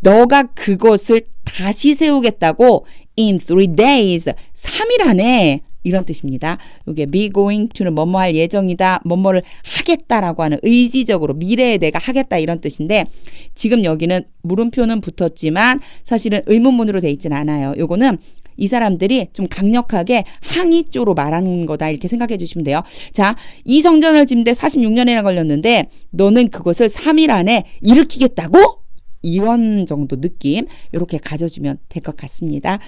너가 그것을 다시 세우겠다고 in 3 days 3일 안에 이런 뜻입니다. 이게 be going to는 뭐뭐 할 예정이다. 뭐뭐를 하겠다라고 하는 의지적으로 미래에 내가 하겠다 이런 뜻인데 지금 여기는 물음표는 붙었지만 사실은 의문문으로 돼 있진 않아요. 요거는 이 사람들이 좀 강력하게 항의 쪽으로 말하는 거다 이렇게 생각해 주시면 돼요. 자, 이 성전을 짓는데 46년이나 걸렸는데 너는 그것을 3일 안에 일으키겠다고? 이런 정도 느낌 이렇게 가져주면 될 것 같습니다.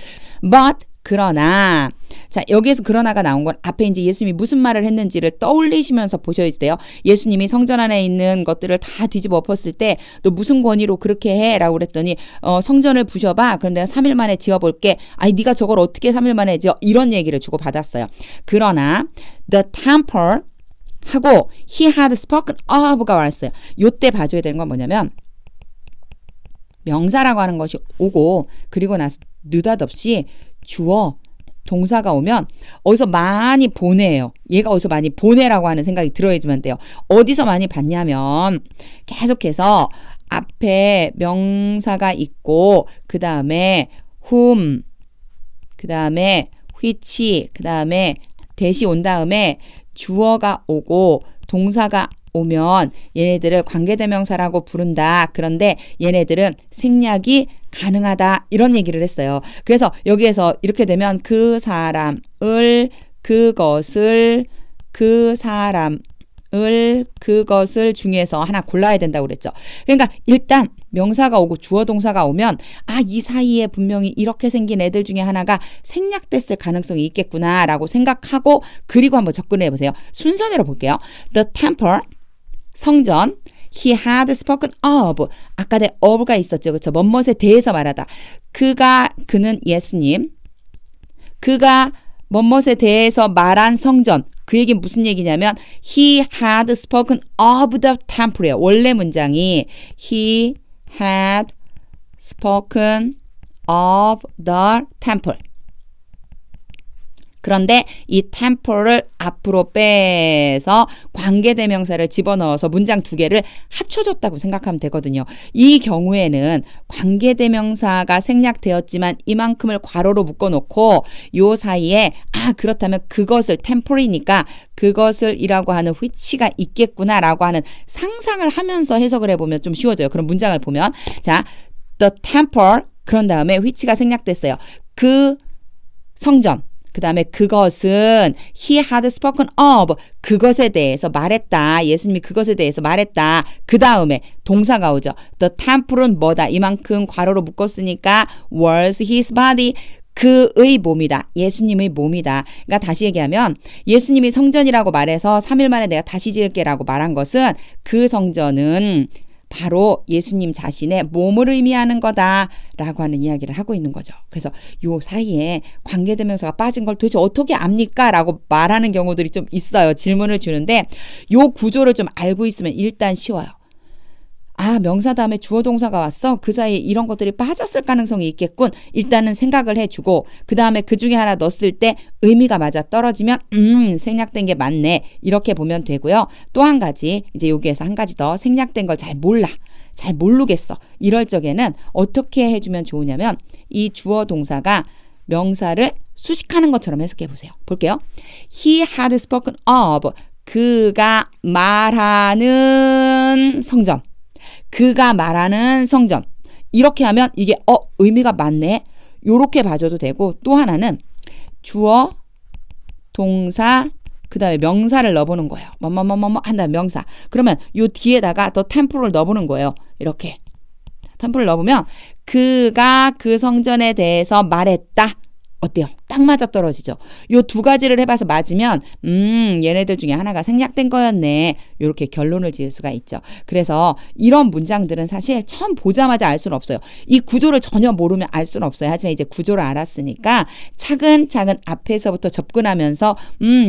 But 그러나 자 여기에서 그러나가 나온 건 앞에 이제 예수님이 무슨 말을 했는지를 떠올리시면서 보셔야 돼요. 예수님이 성전 안에 있는 것들을 다 뒤집어 엎었을 때 너 무슨 권위로 그렇게 해? 라고 그랬더니 성전을 부셔봐. 그럼 내가 3일 만에 지어볼게. 아니 네가 저걸 어떻게 3일 만에 지어? 이런 얘기를 주고 받았어요. 그러나 the temple 하고 he had spoken of가 왔어요. 요때 봐줘야 되는 건 뭐냐면 명사라고 하는 것이 오고 그리고 나서 느닷없이 주어 동사가 오면 어디서 많이 보내요. 얘가 어디서 많이 보내라고 하는 생각이 들어야지만 돼요. 어디서 많이 봤냐면 계속해서 앞에 명사가 있고 그 다음에 whom 그 다음에 which 그 다음에 대시 온 다음에 주어가 오고 동사가 오면 얘네들을 관계대명사라고 부른다. 그런데 얘네들은 생략이 가능하다. 이런 얘기를 했어요. 그래서 여기에서 이렇게 되면 그 사람을 그것을 그 사람을 그것을 중에서 하나 골라야 된다고 그랬죠. 그러니까 일단 명사가 오고 주어 동사가 오면 이 사이에 분명히 이렇게 생긴 애들 중에 하나가 생략됐을 가능성이 있겠구나 라고 생각하고 그리고 한번 접근해 보세요. 순서대로 볼게요. The temple 성전 he had spoken of 아까 내 of가 있었죠. 그렇죠? 뭐뭇에 대해서 말하다. 그는 예수님 그가 뭐뭇에 대해서 말한 성전 그 얘기는 무슨 얘기냐면 he had spoken of the temple이에요. 원래 문장이 he had spoken of the temple 그런데 이 tempor를 앞으로 빼서 관계대명사를 집어넣어서 문장 두 개를 합쳐줬다고 생각하면 되거든요. 이 경우에는 관계대명사가 생략되었지만 이만큼을 괄호로 묶어놓고 요 사이에 그렇다면 그것을 tempor이니까 그것을 이라고 하는 which가 있겠구나라고 하는 상상을 하면서 해석을 해보면 좀 쉬워져요. 그럼 문장을 보면 자, the temple 그런 다음에 which가 생략됐어요. 그 성전 그 다음에 그것은 he had spoken of 그것에 대해서 말했다. 예수님이 그것에 대해서 말했다. 그 다음에 동사가 오죠. The temple은 뭐다. 이만큼 괄호로 묶었으니까 was his body. 그의 몸이다. 예수님의 몸이다. 그러니까 다시 얘기하면 예수님이 성전이라고 말해서 3일 만에 내가 다시 지을게라고 말한 것은 그 성전은 바로 예수님 자신의 몸을 의미하는 거다라고 하는 이야기를 하고 있는 거죠. 그래서 요 사이에 관계대명사가 빠진 걸 도대체 어떻게 압니까? 라고 말하는 경우들이 좀 있어요. 질문을 주는데 요 구조를 좀 알고 있으면 일단 쉬워요. 명사 다음에 주어 동사가 왔어. 그 사이에 이런 것들이 빠졌을 가능성이 있겠군. 일단은 생각을 해주고 그 다음에 그 중에 하나 넣었을 때 의미가 맞아 떨어지면 생략된 게 맞네. 이렇게 보면 되고요. 또 한 가지 이제 여기에서 한 가지 더 생략된 걸 잘 몰라. 잘 모르겠어. 이럴 적에는 어떻게 해주면 좋으냐면 이 주어 동사가 명사를 수식하는 것처럼 해석해 보세요. 볼게요. He had spoken of 그가 말하는 성전. 그가 말하는 성전. 이렇게 하면 이게 의미가 맞네. 요렇게 봐줘도 되고 또 하나는 주어, 동사, 그 다음에 명사를 넣어보는 거예요. 뭐뭐뭐뭐 한 다음에 명사. 그러면 요 뒤에다가 더 tempor를 넣어보는 거예요. 이렇게. tempor를 넣어보면 그가 그 성전에 대해서 말했다. 어때요? 딱 맞아떨어지죠. 요 두 가지를 해봐서 맞으면 얘네들 중에 하나가 생략된 거였네. 이렇게 결론을 지을 수가 있죠. 그래서 이런 문장들은 사실 처음 보자마자 알 수는 없어요. 이 구조를 전혀 모르면 알 수는 없어요. 하지만 이제 구조를 알았으니까 차근차근 앞에서부터 접근하면서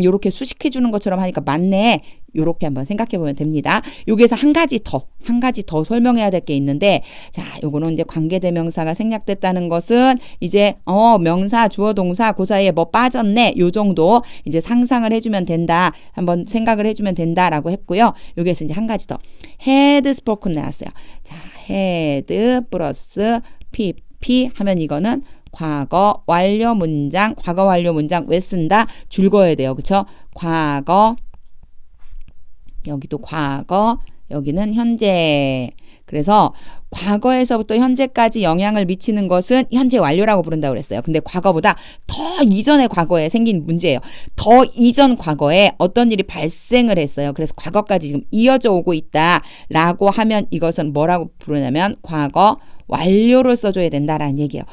이렇게 수식해 주는 것처럼 하니까 맞네. 요렇게 한번 생각해 보면 됩니다. 여기에서 한 가지 더 설명해야 될 게 있는데, 자, 요거는 이제 관계대명사가 생략됐다는 것은 이제 명사, 주어, 동사 그 사이에 뭐 빠졌네. 요 정도 이제 상상을 해주면 된다. 한번 생각을 해주면 된다라고 했고요. 여기에서 이제 한 가지 더 had spoken 나왔어요. 자, had 플러스 pp 하면 이거는 과거 완료 문장 왜 쓴다? 줄 그어야 돼요. 그쵸? 과거 여기도 과거, 여기는 현재. 그래서 과거에서부터 현재까지 영향을 미치는 것은 현재 완료라고 부른다고 그랬어요. 근데 과거보다 더 이전의 과거에 생긴 문제예요. 더 이전 과거에 어떤 일이 발생을 했어요. 그래서 과거까지 지금 이어져 오고 있다라고 하면 이것은 뭐라고 부르냐면 과거 완료를 써줘야 된다라는 얘기예요.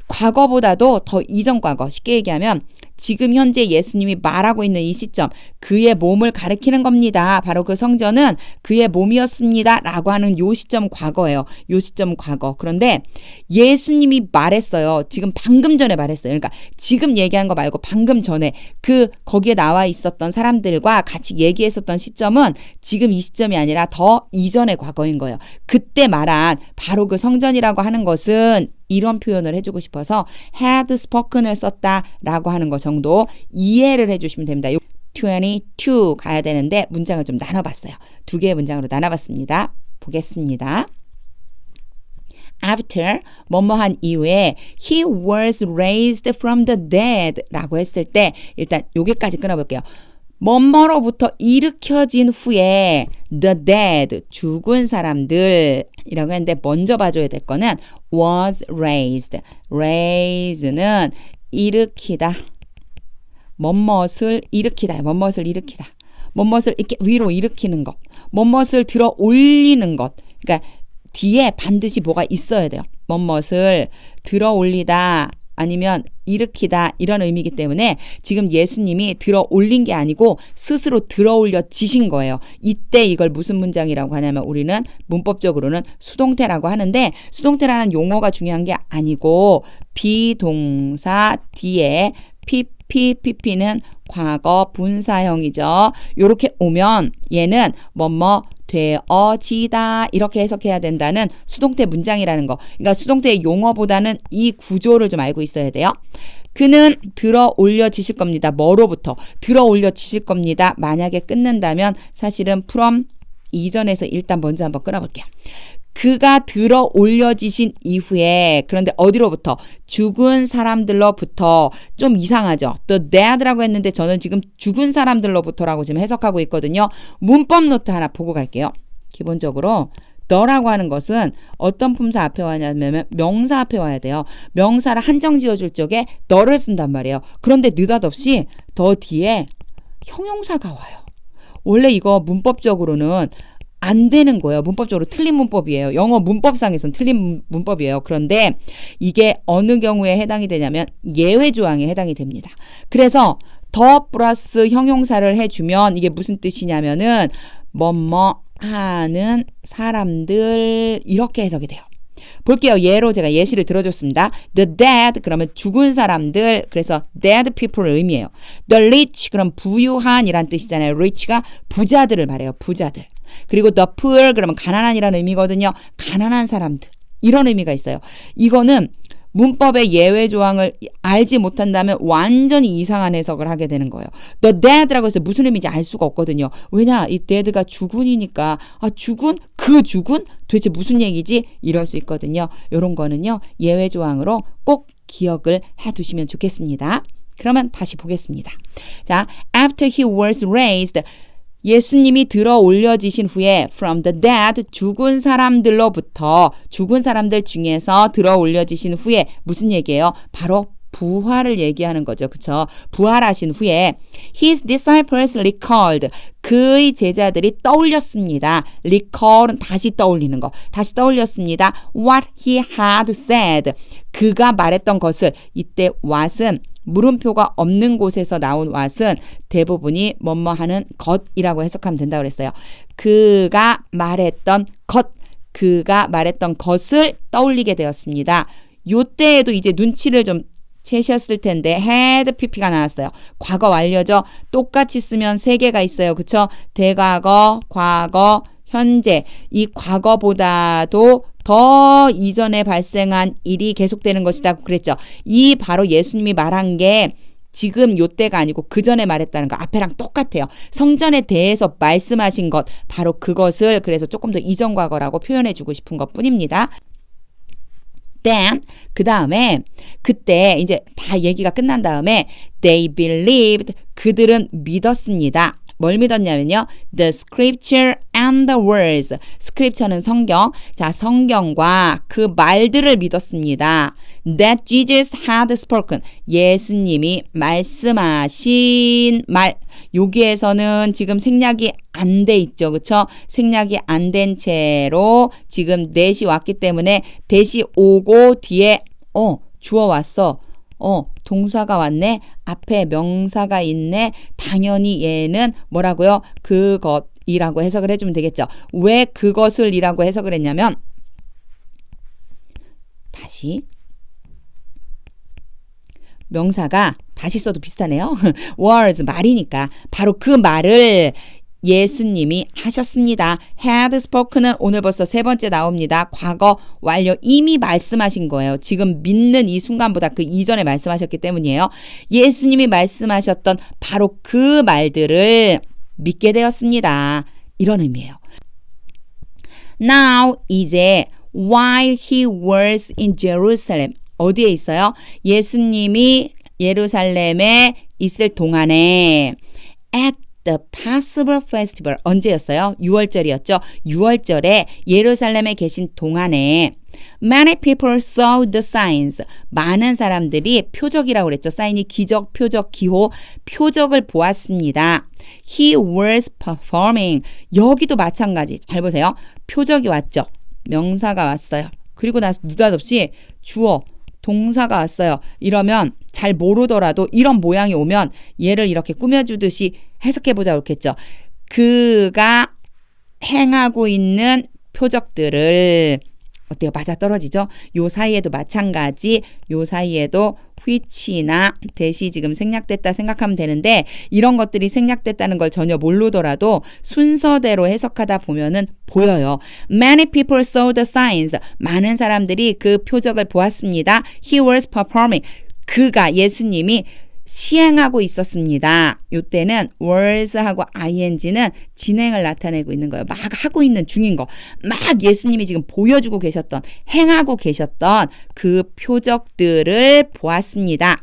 과거보다도 더 이전 과거, 쉽게 얘기하면 지금 현재 예수님이 말하고 있는 이 시점, 그의 몸을 가리키는 겁니다. 바로 그 성전은 그의 몸이었습니다. 라고 하는 요 시점 과거예요. 요 시점 과거. 그런데 예수님이 말했어요. 지금 방금 전에 말했어요. 그러니까 지금 얘기한 거 말고 방금 전에 거기에 나와 있었던 사람들과 같이 얘기했었던 시점은 지금 이 시점이 아니라 더 이전의 과거인 거예요. 그때 말한 바로 그 성전이라고 하는 것은 이런 표현을 해주고 싶어서 had spoken을 썼다라고 하는 거 정도 이해를 해주시면 됩니다. 22 가야 되는데 문장을 좀 나눠봤어요. 두 개의 문장으로 나눠봤습니다. 보겠습니다. After 뭐뭐한 이후에 he was raised from the dead 라고 했을 때 일단 여기까지 끊어볼게요. 뭐뭐로부터 일으켜진 후에 the dead 죽은 사람들 이라고 했는데 먼저 봐줘야 될 거는 was raised. raise는 일으키다. 뭐뭇을 일으키다. 뭐뭇을 일으키다. 뭐뭇을 이렇게 위로 일으키는 것. 뭐뭇을 들어 올리는 것. 그러니까 뒤에 반드시 뭐가 있어야 돼요. 뭐뭇을 들어 올리다. 아니면 일으키다 이런 의미이기 때문에 지금 예수님이 들어 올린 게 아니고 스스로 들어 올려지신 거예요. 이때 이걸 무슨 문장이라고 하냐면 우리는 문법적으로는 수동태라고 하는데 수동태라는 용어가 중요한 게 아니고 비동사 뒤에 pp는 과거 분사형이죠. 이렇게 오면 얘는 뭐뭐 되어지다 이렇게 해석해야 된다는 수동태 문장이라는 거. 그러니까 수동태의 용어보다는 이 구조를 좀 알고 있어야 돼요. 그는 들어 올려지실 겁니다. 뭐로부터? 들어 올려지실 겁니다. 만약에 끊는다면 사실은 from 이전에서 일단 먼저 한번 끊어볼게요. 그가 들어 올려지신 이후에 그런데 어디로부터? 죽은 사람들로부터. 좀 이상하죠. The dead라고 했는데 저는 지금 죽은 사람들로부터라고 지금 해석하고 있거든요. 문법 노트 하나 보고 갈게요. 기본적으로 the라고 하는 것은 어떤 품사 앞에 와냐면 명사 앞에 와야 돼요. 명사를 한정 지어줄 적에 the를 쓴단 말이에요. 그런데 느닷없이 the 뒤에 형용사가 와요. 원래 이거 문법적으로는 안 되는 거예요. 문법적으로 틀린 문법이에요. 영어 문법상에선 틀린 문법이에요. 그런데 이게 어느 경우에 해당이 되냐면 예외 조항에 해당이 됩니다. 그래서 더 플러스 형용사를 해주면 이게 무슨 뜻이냐면은 뭐뭐 하는 사람들 이렇게 해석이 돼요. 볼게요. 예로 제가 예시를 들어줬습니다. The dead 그러면 죽은 사람들 그래서 dead people을 의미해요. The rich 그럼 부유한 이란 뜻이잖아요. rich가 부자들을 말해요. 부자들. 그리고 the poor 그러면 가난한이라는 의미거든요. 가난한 사람들 이런 의미가 있어요. 이거는 문법의 예외 조항을 알지 못한다면 완전히 이상한 해석을 하게 되는 거예요. The dead라고 해서 무슨 의미인지 알 수가 없거든요. 왜냐? 이 dead가 죽은이니까 죽은? 그 죽은? 도대체 무슨 얘기지? 이럴 수 있거든요. 이런 거는요. 예외 조항으로 꼭 기억을 해두시면 좋겠습니다. 그러면 다시 보겠습니다. 자, after he was raised 예수님이 들어 올려지신 후에 from the dead 죽은 사람들로부터 죽은 사람들 중에서 들어 올려지신 후에 무슨 얘기예요? 바로 부활을 얘기하는 거죠. 그렇죠? 부활하신 후에 his disciples recalled 그의 제자들이 떠올렸습니다. recall은 다시 떠올리는 거. 다시 떠올렸습니다. what he had said 그가 말했던 것을 이때 what은 물음표가 없는 곳에서 나온 what은 대부분이 뭐뭐 하는 것이라고 해석하면 된다고 그랬어요. 그가 말했던 것, 그가 말했던 것을 떠올리게 되었습니다. 요때에도 이제 눈치를 좀 채셨을 텐데 had pp가 나왔어요. 과거 완료죠. 똑같이 쓰면 세 개가 있어요. 그쵸? 대과거, 과거, 현재. 이 과거보다도 더 이전에 발생한 일이 계속되는 것이라고 그랬죠. 이 바로 예수님이 말한 게 지금 요때가 아니고 그 전에 말했다는 거 앞에랑 똑같아요. 성전에 대해서 말씀하신 것 바로 그것을 그래서 조금 더 이전 과거라고 표현해 주고 싶은 것 뿐입니다. Then 그 다음에 그때 이제 다 얘기가 끝난 다음에 they believed 그들은 믿었습니다. 뭘 믿었냐면요. The scripture and the words. scripture는 성경. 자, 성경과 그 말들을 믿었습니다. That Jesus had spoken. 예수님이 말씀하신 말. 여기에서는 지금 생략이 안 돼 있죠. 그쵸? 생략이 안 된 채로 지금 that이 왔기 때문에 that이 오고 뒤에 주어 왔어. 동사가 왔네. 앞에 명사가 있네. 당연히 얘는 뭐라고요? 그것이라고 해석을 해주면 되겠죠. 왜 그것을 이라고 해석을 했냐면 다시 명사가 다시 써도 비슷하네요. words 말이니까 바로 그 말을 예수님이 하셨습니다. had spoken은 오늘 벌써 세 번째 나옵니다. 과거 완료 이미 말씀하신 거예요. 지금 믿는 이 순간보다 그 이전에 말씀하셨기 때문이에요. 예수님이 말씀하셨던 바로 그 말들을 믿게 되었습니다. 이런 의미예요. Now 이제 while he was in Jerusalem 어디에 있어요? 예수님이 예루살렘에 있을 동안에 at the Passover Festival 언제였어요? 6월절이었죠. 6월절에 예루살렘에 계신 동안에 many people saw the signs. 많은 사람들이 표적이라고 그랬죠. 사인이 기적, 표적, 기호, 표적을 보았습니다. He was performing. 여기도 마찬가지. 잘 보세요. 표적이 왔죠. 명사가 왔어요. 그리고 나서 느닷없이 주어, 동사가 왔어요. 이러면 잘 모르더라도 이런 모양이 오면 얘를 이렇게 꾸며주듯이 해석해보자 그렇겠죠. 그가 행하고 있는 표적들을 어때요? 맞아떨어지죠? 요 사이에도 마찬가지 요 사이에도 which나 대시 지금 생략됐다 생각하면 되는데 이런 것들이 생략됐다는 걸 전혀 모르더라도 순서대로 해석하다 보면은 보여요. Many people saw the signs. 많은 사람들이 그 표적을 보았습니다. He was performing. 그가 예수님이 시행하고 있었습니다. 이때는 was하고 ing는 진행을 나타내고 있는 거예요. 막 하고 있는 중인 거. 막 예수님이 지금 보여주고 계셨던, 행하고 계셨던 그 표적들을 보았습니다.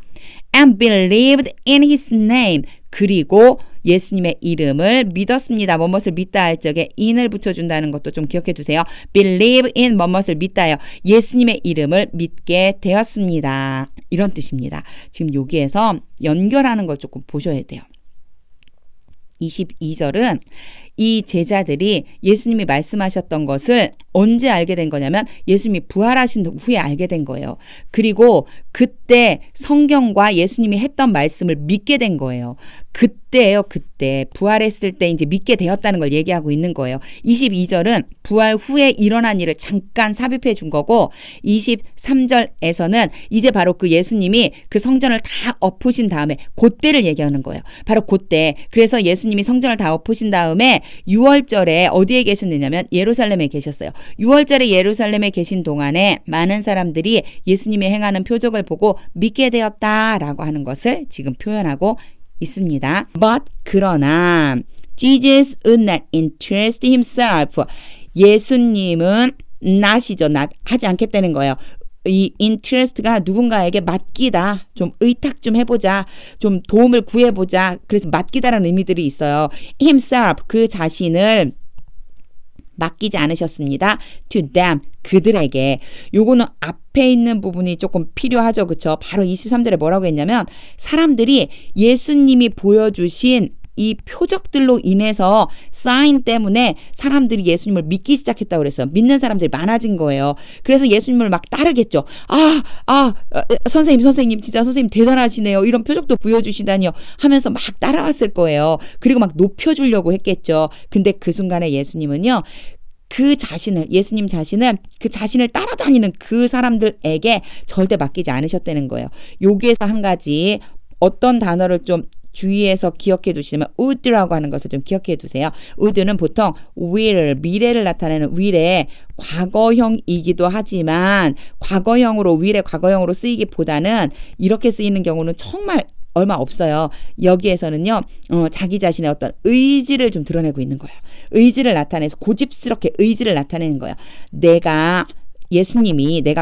And believed in his name. 그리고 예수님의 이름을 믿었습니다. 뭐뭇을 믿다 할 적에 in을 붙여준다는 것도 좀 기억해 두세요. believe in 뭐뭇을 믿다요. 예수님의 이름을 믿게 되었습니다. 이런 뜻입니다. 지금 여기에서 연결하는 걸 조금 보셔야 돼요. 22절은 이 제자들이 예수님이 말씀하셨던 것을 언제 알게 된 거냐면 예수님이 부활하신 후에 알게 된 거예요. 그리고 그때 성경과 예수님이 했던 말씀을 믿게 된 거예요. 그때예요. 그때 부활했을 때 이제 믿게 되었다는 걸 얘기하고 있는 거예요. 22절은 부활 후에 일어난 일을 잠깐 삽입해 준 거고 23절에서는 이제 바로 그 예수님이 그 성전을 다 엎으신 다음에 그때를 얘기하는 거예요. 바로 그때. 그래서 예수님이 성전을 다 엎으신 다음에 6월절에 어디에 계셨느냐면 예루살렘에 계셨어요. 6월절에 예루살렘에 계신 동안에 많은 사람들이 예수님이 행하는 표적을 보고 믿게 되었다라고 하는 것을 지금 표현하고 있습니다. But 그러나 Jesus would not interest himself. 예수님은 not이죠. not 하지 않겠다는 거예요. 이 interest가 누군가에게 맡기다, 좀 의탁 좀 해보자, 좀 도움을 구해보자. 그래서 맡기다라는 의미들이 있어요. himself 그 자신을 맡기지 않으셨습니다. to them 그들에게. 요거는 앞에 있는 부분이 조금 필요하죠. 그쵸? 바로 23절에 뭐라고 했냐면 사람들이 예수님이 보여주신 이 표적들로 인해서 사인 때문에 사람들이 예수님을 믿기 시작했다고 그랬어요. 믿는 사람들이 많아진 거예요. 그래서 예수님을 막 따르겠죠. 선생님 진짜 선생님 대단하시네요. 이런 표적도 보여주시다니요 하면서 막 따라왔을 거예요. 그리고 막 높여주려고 했겠죠. 근데 그 순간에 예수님은요. 예수님 자신은 그 자신을 따라다니는 그 사람들에게 절대 맡기지 않으셨다는 거예요. 여기에서 한 가지 어떤 단어를 좀 주의해서 기억해 두시면 would라고 하는 것을 좀 기억해 두세요. would는 보통 will, 미래를 나타내는 will의 과거형이기도 하지만 과거형으로 will의 과거형으로 쓰이기보다는 이렇게 쓰이는 경우는 정말 얼마 없어요. 여기에서는요. 자기 자신의 어떤 의지를 좀 드러내고 있는 거예요. 의지를 나타내서 고집스럽게 의지를 나타내는 거예요. 내가가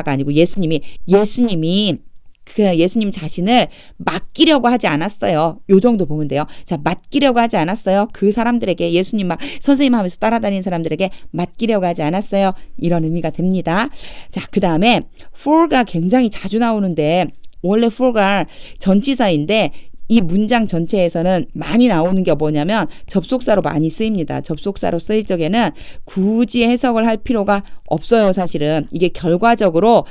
아니고 예수님이 그 예수님 자신을 맡기려고 하지 않았어요. 요 정도 보면 돼요. 자, 맡기려고 하지 않았어요. 그 사람들에게 예수님 막 선생님 하면서 따라다니는 사람들에게 맡기려고 하지 않았어요. 이런 의미가 됩니다. 자, 그 다음에 for가 굉장히 자주 나오는데 원래 for가 전치사인데 이 문장 전체에서는 많이 나오는 게 뭐냐면 접속사로 많이 쓰입니다. 접속사로 쓰일 적에는 굳이 해석을 할 필요가 없어요. 사실은 이게 결과적으로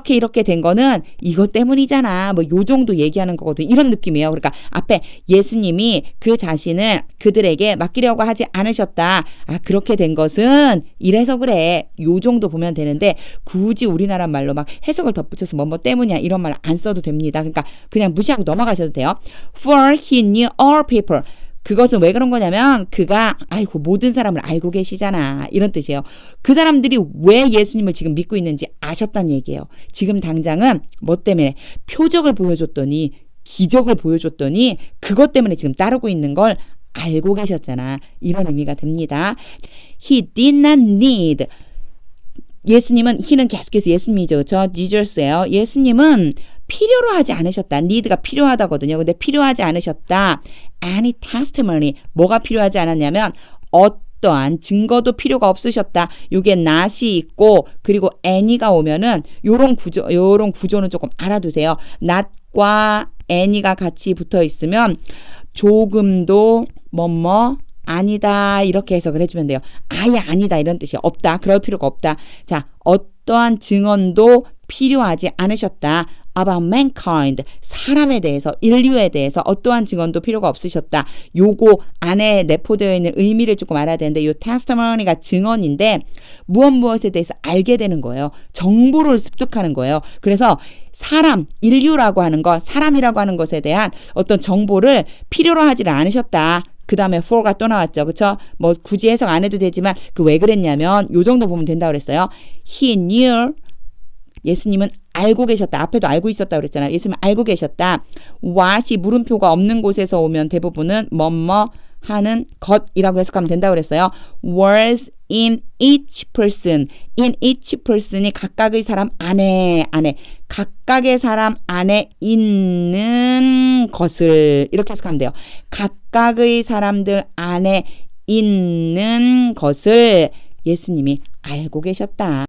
이렇게 된 거는 이것 때문이잖아. 뭐 요 정도 얘기하는 거거든. 이런 느낌이에요. 그러니까 앞에 예수님이 그 자신을 그들에게 맡기려고 하지 않으셨다. 그렇게 된 것은 이래서 그래. 요 정도 보면 되는데 굳이 우리나라 말로 막 해석을 덧붙여서 뭐 때문이야 이런 말 안 써도 됩니다. 그러니까 그냥 무시하고 넘어가셔도 돼요. For he knew all people. 그것은 왜 그런 거냐면 그가 모든 사람을 알고 계시잖아. 이런 뜻이에요. 그 사람들이 왜 예수님을 지금 믿고 있는지 아셨다는 얘기예요. 지금 당장은 뭐 때문에 표적을 보여줬더니 기적을 보여줬더니 그것 때문에 지금 따르고 있는 걸 알고 계셨잖아. 이런 의미가 됩니다. He did not need. 예수님은 he는 계속해서 예수님이죠. 그렇죠? Jesus예요. 예수님은 필요로 하지 않으셨다. need가 필요하다거든요. 근데 필요하지 않으셨다. any testimony. 뭐가 필요하지 않았냐면 어떠한 증거도 필요가 없으셨다. 요게 not이 있고 그리고 any가 오면은 요런 구조는 조금 알아두세요. not과 any가 같이 붙어 있으면 조금도 아니다 이렇게 해석을 해주면 돼요. 아예 아니다 이런 뜻이에요. 없다. 그럴 필요가 없다. 자, 어떠한 증언도 필요하지 않으셨다. about mankind, 사람에 대해서, 인류에 대해서 어떠한 증언도 필요가 없으셨다. 요거 안에 내포되어 있는 의미를 조금 알아야 되는데 요 testimony가 증언인데 무엇에 대해서 알게 되는 거예요. 정보를 습득하는 거예요. 그래서 사람, 인류라고 하는 것, 사람이라고 하는 것에 대한 어떤 정보를 필요로 하지를 않으셨다. 그 다음에 for가 또 나왔죠. 그쵸? 뭐 굳이 해석 안 해도 되지만 그 왜 그랬냐면 요 정도 보면 된다고 그랬어요. He knew, 예수님은 알고 계셨다. 앞에도 알고 있었다 그랬잖아요. 예수님은 알고 계셨다. what이 물음표가 없는 곳에서 오면 대부분은 뭐뭐 하는 것이라고 해석하면 된다고 그랬어요. was in each person. in each person이 각각의 사람 안에 각각의 사람 안에 있는 것을 이렇게 해석하면 돼요. 각각의 사람들 안에 있는 것을 예수님이 알고 계셨다.